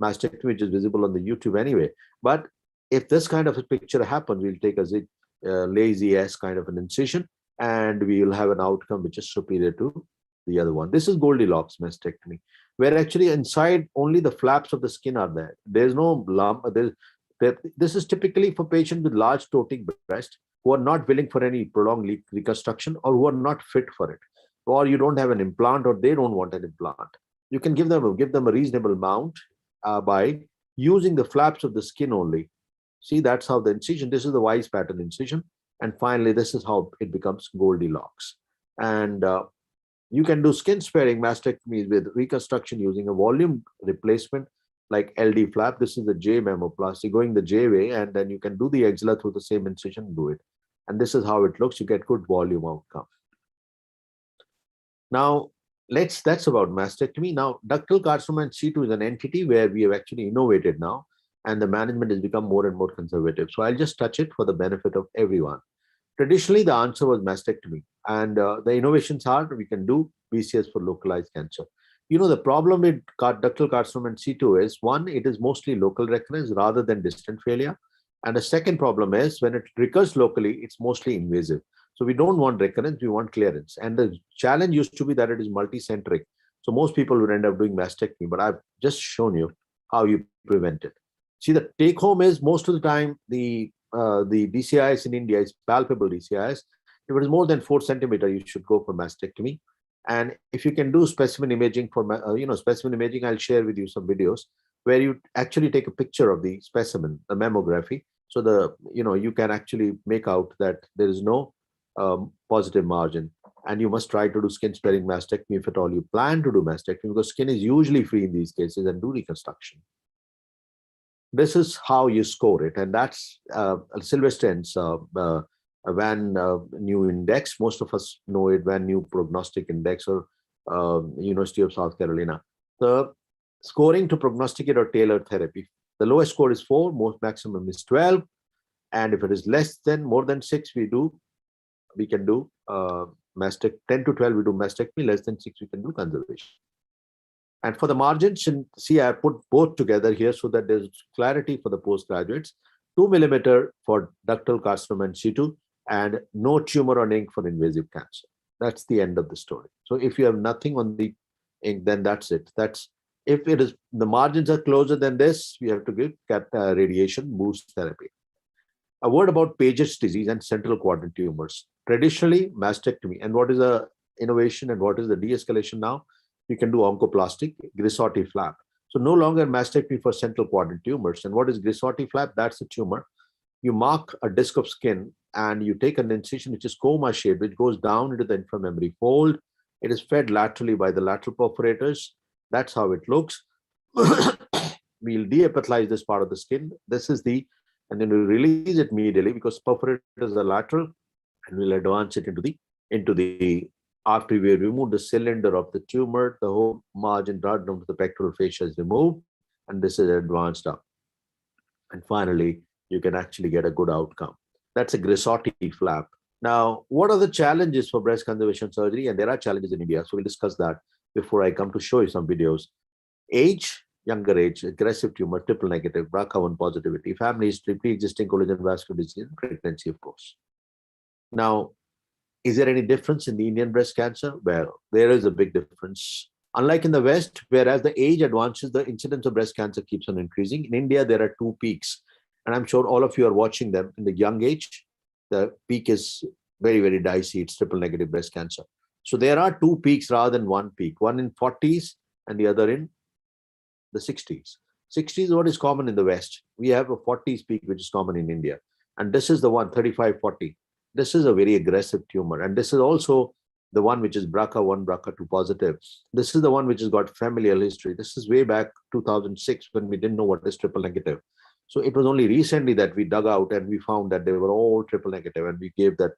mastectomy, which is visible on the YouTube anyway. But if this kind of a picture happens, we'll take a lazy S kind of an incision, and we will have an outcome which is superior to the other one. This is Goldilocks mastectomy, where actually inside only the flaps of the skin are there. There's no lump. This is typically for patients with large ptotic breast who are not willing for any prolonged reconstruction, or who are not fit for it, or you don't have an implant, or they don't want an implant. You can give them a reasonable mount by using the flaps of the skin only. See, that's how the incision, this is the Weiss pattern incision. And finally, this is how it becomes Goldilocks. And you can do skin sparing mastectomies with reconstruction using a volume replacement like LD flap. This is the J mammoplasty, going the J way, and then you can do the axilla through the same incision and do it. And this is how it looks. You get good volume outcome. Now, that's about mastectomy. Now, ductal carcinoma in situ is an entity where we have actually innovated now, and the management has become more and more conservative. So I'll just touch it for the benefit of everyone. Traditionally, the answer was mastectomy, and the innovations are we can do BCS for localized cancer. You know, the problem with ductal carcinoma in situ is, one, it is mostly local recurrence rather than distant failure. And the second problem is when it recurs locally, it's mostly invasive. So we don't want recurrence, we want clearance. And the challenge used to be that it is multicentric. So most people would end up doing mastectomy, but I've just shown you how you prevent it. See, the take home is most of the time, the DCIS in India is palpable DCIS. If it is more than 4 centimeters, you should go for mastectomy. And if you can do specimen imaging for, specimen imaging, I'll share with you some videos where you actually take a picture of the specimen, the mammography. So you can actually make out that there is no positive margin. And you must try to do skin sparing mastectomy if at all you plan to do mastectomy, because skin is usually free in these cases, and do reconstruction. This is how you score it. And that's Silverstein's Van New Index. Most of us know it, Van New Prognostic Index, or University of South Carolina. The scoring to prognosticate or tailored therapy. The lowest score is 4, most maximum is 12. And if it is more than 6, we can do 10 to 12, we do mastectomy, less than 6, we can do conservation. And for the margins, see, I put both together here so that there's clarity for the postgraduates. 2 millimeter for ductal carcinoma in situ, and no tumor on ink for invasive cancer. That's the end of the story. So if you have nothing on the ink, then that's it. If it is the margins are closer than this, we have to give radiation boost therapy. A word about Paget's disease and central quadrant tumors. Traditionally, mastectomy. And what is the innovation and what is the de-escalation now? You can do oncoplastic Grissotti flap. So no longer mastectomy for central quadrant tumors. And what is Grissotti flap? That's a tumor. You mark a disc of skin and you take an incision which is coma shaped, which goes down into the inframammary fold. It is fed laterally by the lateral perforators. That's how it looks. We'll de-epithelize this part of the skin. And then we'll release it medially because perforators are lateral, and we'll advance it into the after we remove the cylinder of the tumor, the whole margin right down to the pectoral fascia is removed, and this is advanced up. And finally, you can actually get a good outcome. That's a Grissotti flap. Now, what are the challenges for breast conservation surgery? And there are challenges in India. So we'll discuss that before I come to show you some videos. Age, younger age, aggressive tumor, triple negative, BRCA1 positivity, family history, pre-existing collagen vascular disease, pregnancy, of course. Now, is there any difference in the Indian breast cancer? Well, there is a big difference. Unlike in the West, whereas the age advances, the incidence of breast cancer keeps on increasing. In India, there are 2 peaks, and I'm sure all of you are watching them. In the young age, the peak is very, very dicey. It's triple negative breast cancer. So there are 2 peaks rather than 1 peak, one in 40s and the other in the 60s. 60s is what is common in the West. We have a 40s peak, which is common in India. And this is the one, 35-40. This is a very aggressive tumor. And this is also the one which is BRCA1, BRCA2 positive. This is the one which has got familial history. This is way back 2006 when we didn't know what is triple negative. So it was only recently that we dug out and we found that they were all triple negative, and we gave that,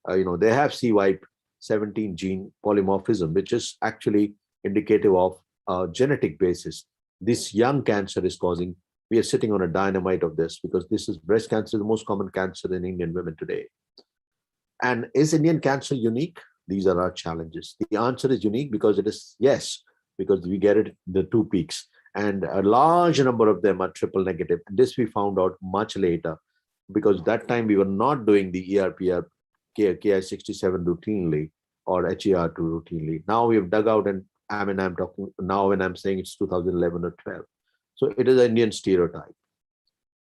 they have CYP17 gene polymorphism, which is actually indicative of a genetic basis. This young cancer is causing, we are sitting on a dynamite of this, because this is breast cancer, the most common cancer in Indian women today. And is Indian cancer unique? These are our challenges. The answer is unique because it is yes, because we get it the 2 peaks, and a large number of them are triple negative. And this we found out much later, because that time we were not doing the ERPR Ki67 routinely or HER2 routinely. Now we have dug out, and I'm talking now when I'm saying it's 2011 or 12. So it is an Indian stereotype.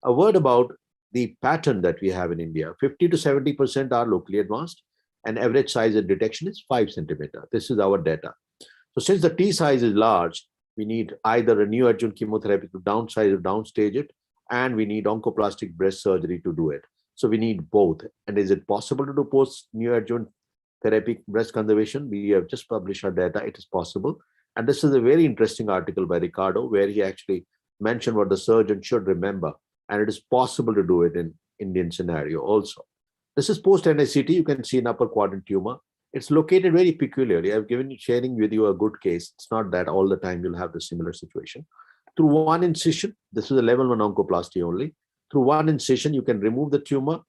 A word about the pattern that we have in India. 50 to 70% are locally advanced, and average size of detection is 5 centimeters. This is our data. So since the T size is large, we need either a neoadjuvant chemotherapy to downsize or downstage it, and we need oncoplastic breast surgery to do it. So we need both. And is it possible to do post neoadjuvant therapy breast conservation? We have just published our data. It is possible. And this is a very interesting article by Ricardo, where he actually mentioned what the surgeon should remember. And it is possible to do it in Indian scenario also. This is post-NICT. You can see an upper quadrant tumor. It's located very peculiarly. I've sharing with you a good case. It's not that all the time you'll have the similar situation. Through one incision, this is a level 1 oncoplasty only. Through one incision, you can remove the tumor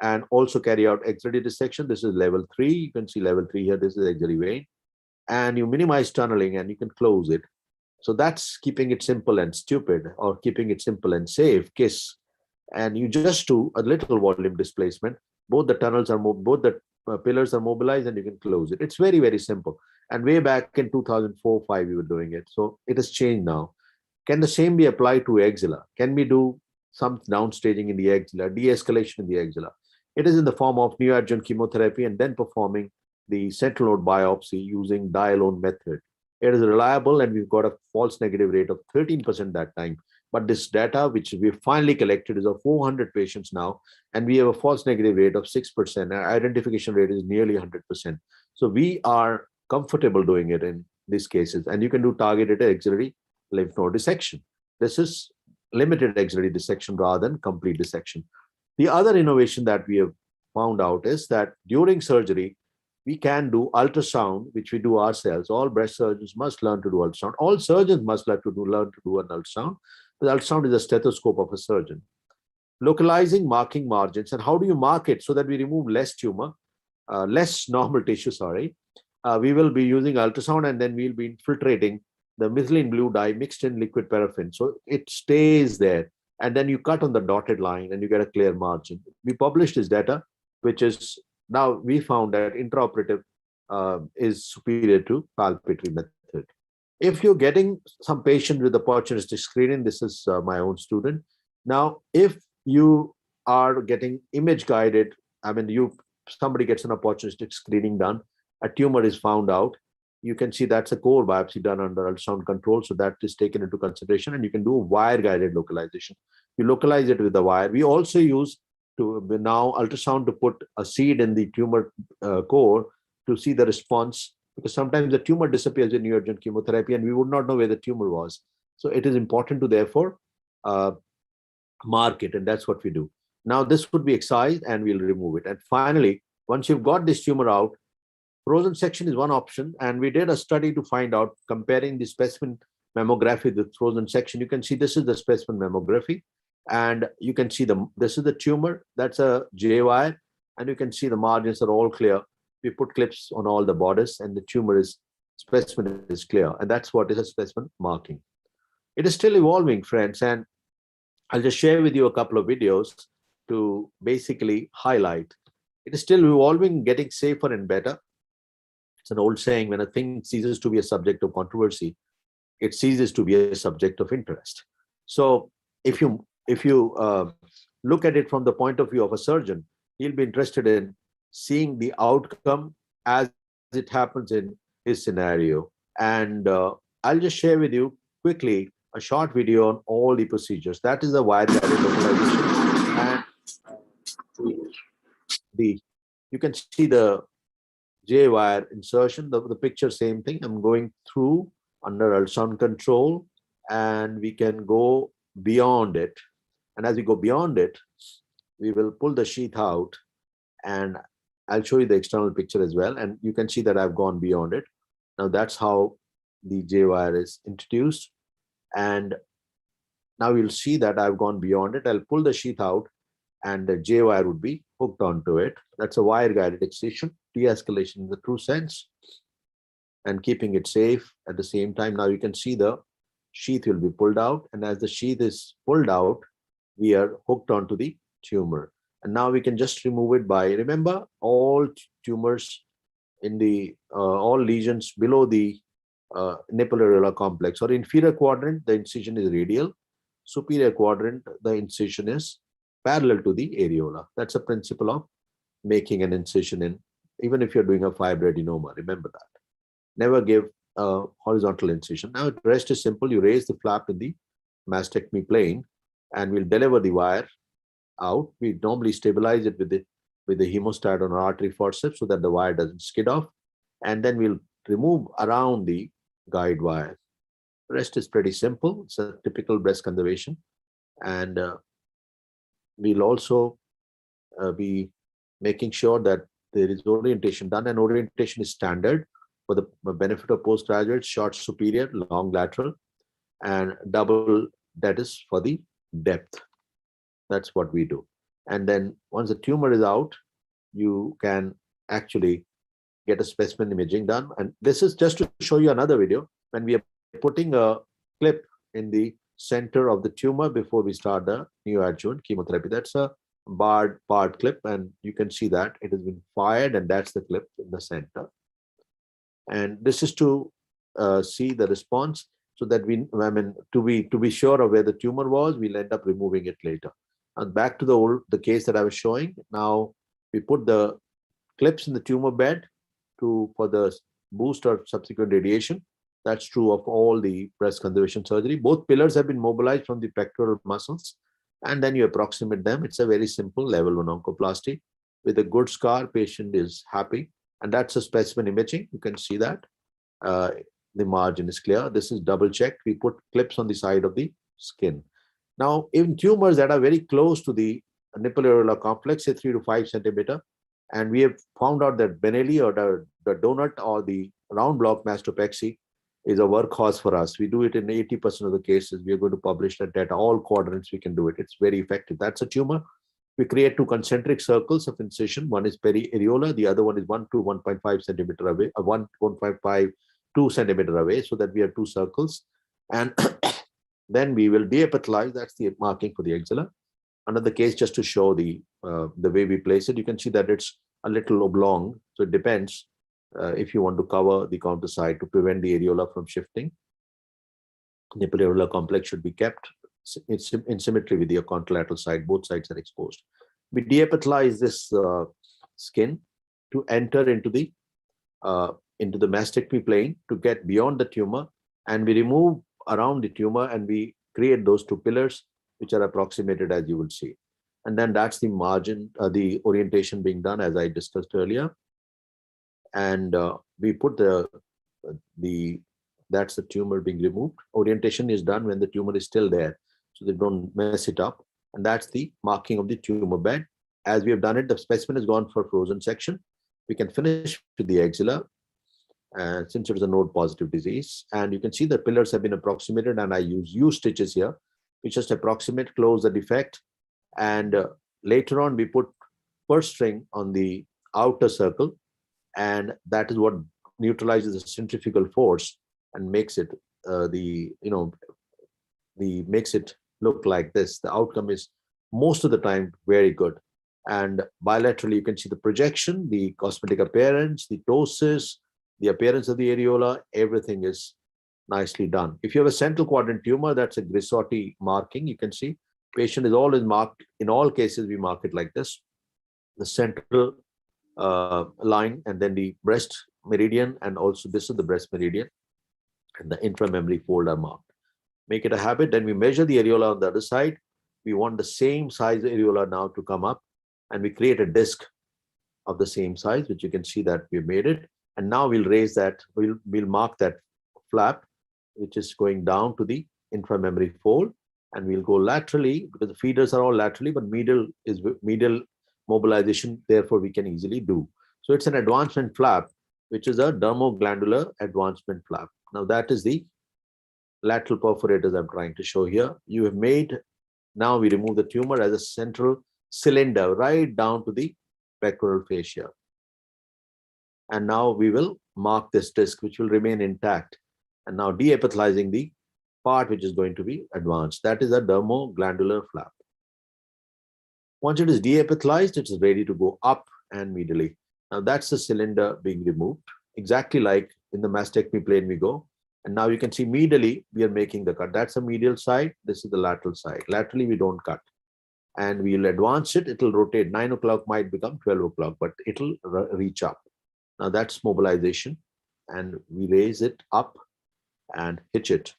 and also carry out axillary dissection. This is level 3. You can see level 3 here. This is axillary vein. and you minimize tunneling and you can close it. So that's keeping it simple and stupid, or keeping it simple and safe, KISS. And you just do a little volume displacement. Both the tunnels are both the pillars are mobilized and you can close it. It's very, very simple. And way back in 2004-5, we were doing it. So it has changed now. Can the same be applied to axilla? Can we do some downstaging in the axilla, de-escalation in the axilla? It is in the form of neoadjuvant chemotherapy and then performing the sentinel node biopsy using dye-alone method. It is reliable and we've got a false negative rate of 13% that time. But this data, which we finally collected, is of 400 patients now, and we have a false negative rate of 6%. Our identification rate is nearly 100%. So we are comfortable doing it in these cases, and you can do targeted axillary lymph node dissection. This is limited axillary dissection rather than complete dissection. The other innovation that we have found out is that during surgery, we can do ultrasound, which we do ourselves. All breast surgeons must learn to do ultrasound. All surgeons must learn to do an ultrasound. The ultrasound is a stethoscope of a surgeon. Localizing marking margins. And how do you mark it so that we remove less tumor, less normal tissue, sorry. We will be using ultrasound, and then we'll be infiltrating the methylene blue dye mixed in liquid paraffin. So it stays there. And then you cut on the dotted line and you get a clear margin. We published this data, which is now we found that intraoperative is superior to palpatory method. If you're getting some patient with opportunistic screening, this is my own student. Now, if you are getting image guided, I mean, somebody gets an opportunistic screening done, a tumor is found out, you can see that's a core biopsy done under ultrasound control. So that is taken into consideration, and you can do wire guided localization. You localize it with the wire. We also use now ultrasound to put a seed in the tumor core to see the response, because sometimes the tumor disappears in neoadjuvant chemotherapy and we would not know where the tumor was. So it is important to therefore mark it, and that's what we do. Now this would be excised and we'll remove it. And finally, once you've got this tumor out, frozen section is one option, and we did a study to find out, comparing the specimen mammography with frozen section. You can see this is the specimen mammography, and you can see this is the tumor, that's a J wire, and you can see the margins are all clear. We put clips on all the borders, and the specimen is clear, and that's what is a specimen marking. It is still evolving, friends, and I'll just share with you a couple of videos to basically highlight. It is still evolving, getting safer and better. It's an old saying, when a thing ceases to be a subject of controversy, it ceases to be a subject of interest. So if you look at it from the point of view of a surgeon, he'll be interested in seeing the outcome as it happens in his scenario. And I'll just share with you quickly a short video on all the procedures. That is the wire-guided localization. And you can see the J wire insertion, the picture, same thing. I'm going through under ultrasound control, and we can go beyond it. And as we go beyond it, we will pull the sheath out, and I'll show you the external picture as well. And you can see that I've gone beyond it. Now that's how the J wire is introduced. And now you'll see that I've gone beyond it. I'll pull the sheath out, and the J wire would be hooked onto it. That's a wire guided excision, de-escalation in the true sense, and keeping it safe at the same time. Now you can see the sheath will be pulled out, and as the sheath is pulled out, we are hooked onto the tumor. And now we can just remove it by, remember, all tumors in the all lesions below the nipple-areolar complex or inferior quadrant, the incision is radial. Superior quadrant, the incision is parallel to the areola. That's a principle of making an incision in, even if you're doing a fibroadenoma, remember that. Never give a horizontal incision. Now the rest is simple. You raise the flap in the mastectomy plane, and we'll deliver the wire out. We normally stabilize it with the hemostat on our artery forceps so that the wire doesn't skid off, and then we'll remove around the guide wire. The rest is pretty simple. It's a typical breast conservation, and we'll also be making sure that there is orientation done, and orientation is standard for the benefit of postgraduates: short superior, long lateral, and double, that is for the depth. That's what we do. And then once the tumor is out, you can actually get a specimen imaging done. And this is just to show you another video when we are putting a clip in the center of the tumor before we start the neoadjuvant chemotherapy. That's a barred clip, and you can see that it has been fired, and that's the clip in the center. And this is to see the response, so that to be sure of where the tumor was, we'll end up removing it later. And back to the case that I was showing. Now we put the clips in the tumor bed for the boost or subsequent radiation. That's true of all the breast conservation surgery. Both pillars have been mobilized from the pectoral muscles, and then you approximate them. It's a very simple level 1 oncoplasty. With a good scar, patient is happy. And that's a specimen imaging. You can see that. The margin is clear. This is double checked. We put clips on the side of the skin. Now, in tumors that are very close to the nipple areola complex, say 3 to 5 centimeter, and we have found out that Benelli or the donut or the round block mastopexy is a workhorse for us. We do it in 80% of the cases. We are going to publish that data, all quadrants we can do it. It's very effective. That's a tumor. We create 2 concentric circles of incision. One is periareola, the other one is 1 to 1.5 centimeter away, 1.5, 2 centimeter away, so that we have 2 circles. And then we will deepithelize. That's the marking for the axilla. Another case, just to show the way we place it, you can see that it's a little oblong. So it depends if you want to cover the counter side to prevent the areola from shifting. The nipple complex should be kept in symmetry with the contralateral side. Both sides are exposed. We deepithelize this skin to enter into the mastectomy plane to get beyond the tumor, and we remove around the tumor, and we create those 2 pillars, which are approximated as you will see. And then that's the margin, the orientation being done as I discussed earlier. And we put that's the tumor being removed. Orientation is done when the tumor is still there, so they don't mess it up. And that's the marking of the tumor bed. As we have done it, the specimen has gone for frozen section. We can finish with the axilla, since it is a node positive disease. And you can see the pillars have been approximated, and I use U stitches here. We just approximate, close the defect, and later on we put purse string on the outer circle, and that is what neutralizes the centrifugal force and makes it makes it look like this. The outcome is most of the time very good. And bilaterally you can see the projection, the cosmetic appearance, the ptosis, the appearance of the areola, everything is nicely done. If you have a central quadrant tumor, that's a Grissotti marking. You can see patient is always marked. In all cases, we mark it like this: the central line, and then the breast meridian, and also this is the breast meridian, and the inframammary fold are marked. Make it a habit. Then we measure the areola on the other side. We want the same size areola now to come up, and we create a disc of the same size, which you can see that we made it. And now we'll raise that. We'll mark that flap, which is going down to the inframammary fold, and we'll go laterally, because the feeders are all laterally, but medial is medial mobilization, therefore we can easily do. So it's an advancement flap, which is a dermoglandular advancement flap. Now that is the lateral perforators I'm trying to show here. You have made, now we remove the tumor as a central cylinder right down to the pectoral fascia. And now we will mark this disc, which will remain intact. And now deepithelizing the part which is going to be advanced. That is a dermoglandular flap. Once it is deepithelized, it is ready to go up and medially. Now that's the cylinder being removed, exactly like in the mastectomy plane we go. And now you can see medially, we are making the cut. That's the medial side. This is the lateral side. Laterally, we don't cut. And we'll advance it. It will rotate. 9 o'clock might become 12 o'clock, but it'll reach up. Now that's mobilization. And we raise it up and hitch it.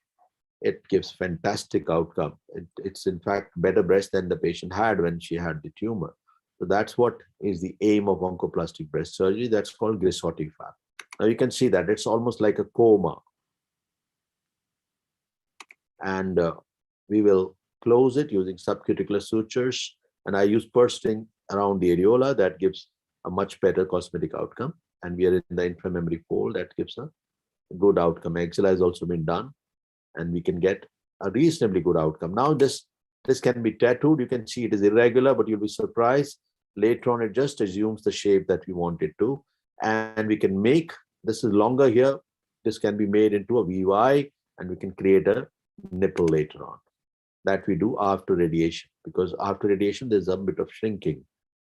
It gives fantastic outcome. It's in fact better breast than the patient had when she had the tumor. So that's what is the aim of oncoplastic breast surgery. That's called Grissotti flap. Now you can see that it's almost like a coma. And we will close it using subcuticular sutures. And I use purse string around the areola. That gives a much better cosmetic outcome. And we are in the inframammary fold. That gives a good outcome. Axilla has also been done, and we can get a reasonably good outcome. Now this can be tattooed. You can see it is irregular, but you'll be surprised. Later on, it just assumes the shape that we want it to. and we can make, this is longer here, this can be made into a VY, and we can create a nipple later on. That we do after radiation, because after radiation there's a bit of shrinking.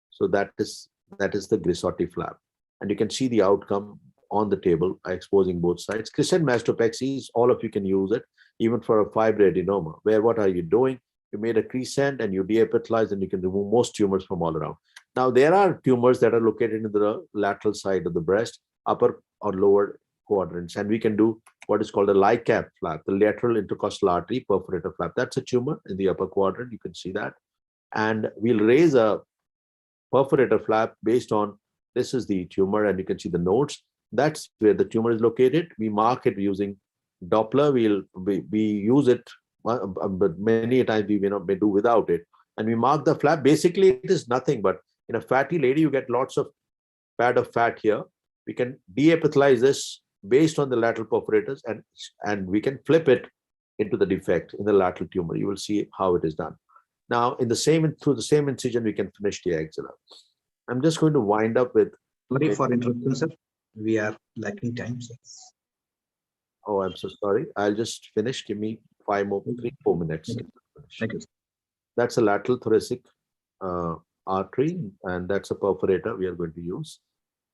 So that is the Grissotti flap, and you can see the outcome on the table exposing both sides. Crescent mastopexy, all of you can use it, even for a fibroadenoma, where what are you doing? You made a crescent and you deepithelize, and you can remove most tumors from all around. Now there are tumors that are located in the lateral side of the breast, upper or lower quadrants, and we can do what is called a LICAP flap, the lateral intercostal artery perforator flap. That's a tumor in the upper quadrant, you can see that. And we'll raise a perforator flap based on, this is the tumor, and you can see the nodes. That's where the tumor is located. We mark it using Doppler. We use it, but many times we may do without it. And we mark the flap. Basically, it is nothing but in a fatty lady, you get lots of pad of fat here. We can deepithelize this based on the lateral perforators, and we can flip it into the defect in the lateral tumor. You will see how it is done. Now, through the same incision, we can finish the axilla. I'm just going to wind up with. Sorry for interrupting, sir. We are lacking time, sir. Oh, I'm so sorry. I'll just finish. Give me 3-4 minutes. Thank you. That's a lateral thoracic artery, and that's a perforator we are going to use.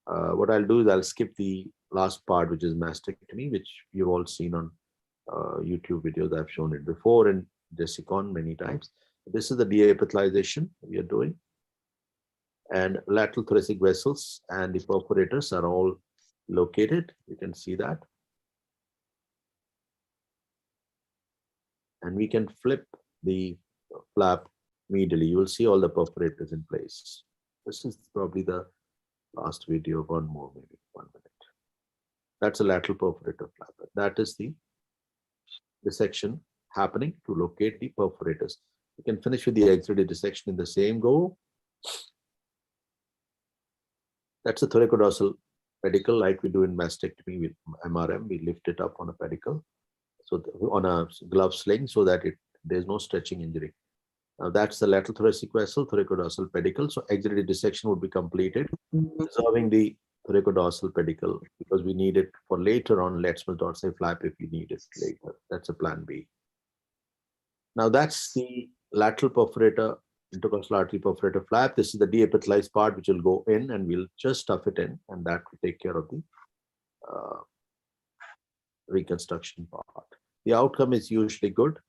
What I'll do is I'll skip the last part, which is mastectomy, which you've all seen on YouTube videos. I've shown it before in Jessicon many times. This is the deepithelization we are doing. And lateral thoracic vessels and the perforators are all located. You can see that. And we can flip the flap immediately. You will see all the perforators in place. This is probably the last video, one more, maybe 1 minute. That's a lateral perforator flap. That is the dissection happening to locate the perforators. You can finish with the axillary dissection in the same go. That's a thoracodorsal pedicle, like we do in mastectomy with MRM. We lift it up on a pedicle, so on a glove sling, so that there's no stretching injury. Now that's the lateral thoracic vessel, thoracodorsal pedicle. So axillary dissection would be completed, preserving the thoracodorsal pedicle, because we need it for later on Letzmann's dorsal flap if we need it later. That's a plan B. Now that's the lateral perforator, intercostal artery perforator flap. This is the deepithelized part, which will go in, and we'll just stuff it in, and that will take care of the reconstruction part. The outcome is usually good,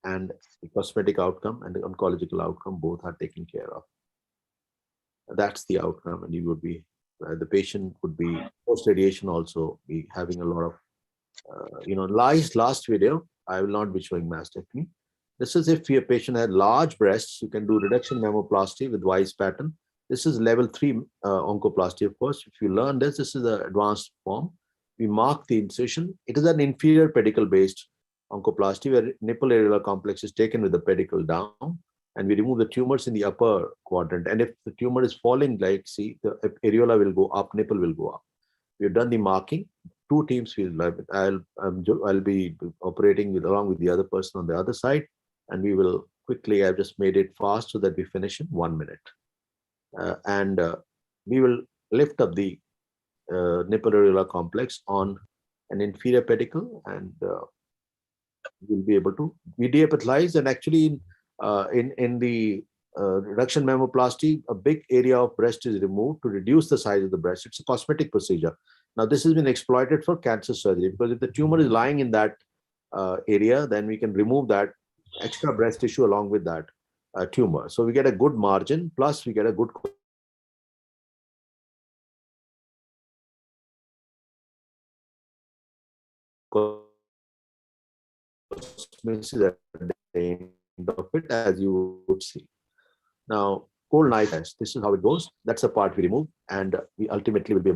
and the cosmetic outcome and the oncological outcome both are taken care of. That's the outcome, and you would be, the patient would be post-radiation also be having a lot of, last video, I will not be showing mastectomy. This is if your patient had large breasts, you can do reduction mammoplasty with Weiss pattern. This is level 3 oncoplasty, of course. If you learn this is the advanced form. We mark the incision. It is an inferior pedicle-based oncoplasty where nipple areolar complex is taken with the pedicle down, and we remove the tumors in the upper quadrant. And if the tumor is falling, like see, the areola will go up, nipple will go up. We've done the marking. 2 teams will. I'll be operating along with the other person on the other side, and we will quickly. I've just made it fast so that we finish in 1 minute. We will lift up the nipple areolar complex on an inferior pedicle, and we'll be able to. We deepithelize, and actually in the reduction mammoplasty, a big area of breast is removed to reduce the size of the breast. It's a cosmetic procedure. Now this has been exploited for cancer surgery, because if the tumor is lying in that area, then we can remove that extra breast tissue along with that tumor. So we get a good margin, plus we get a good of it, as you would see. Now, cold knife test. This is how it goes. That's the part we remove, and we ultimately will be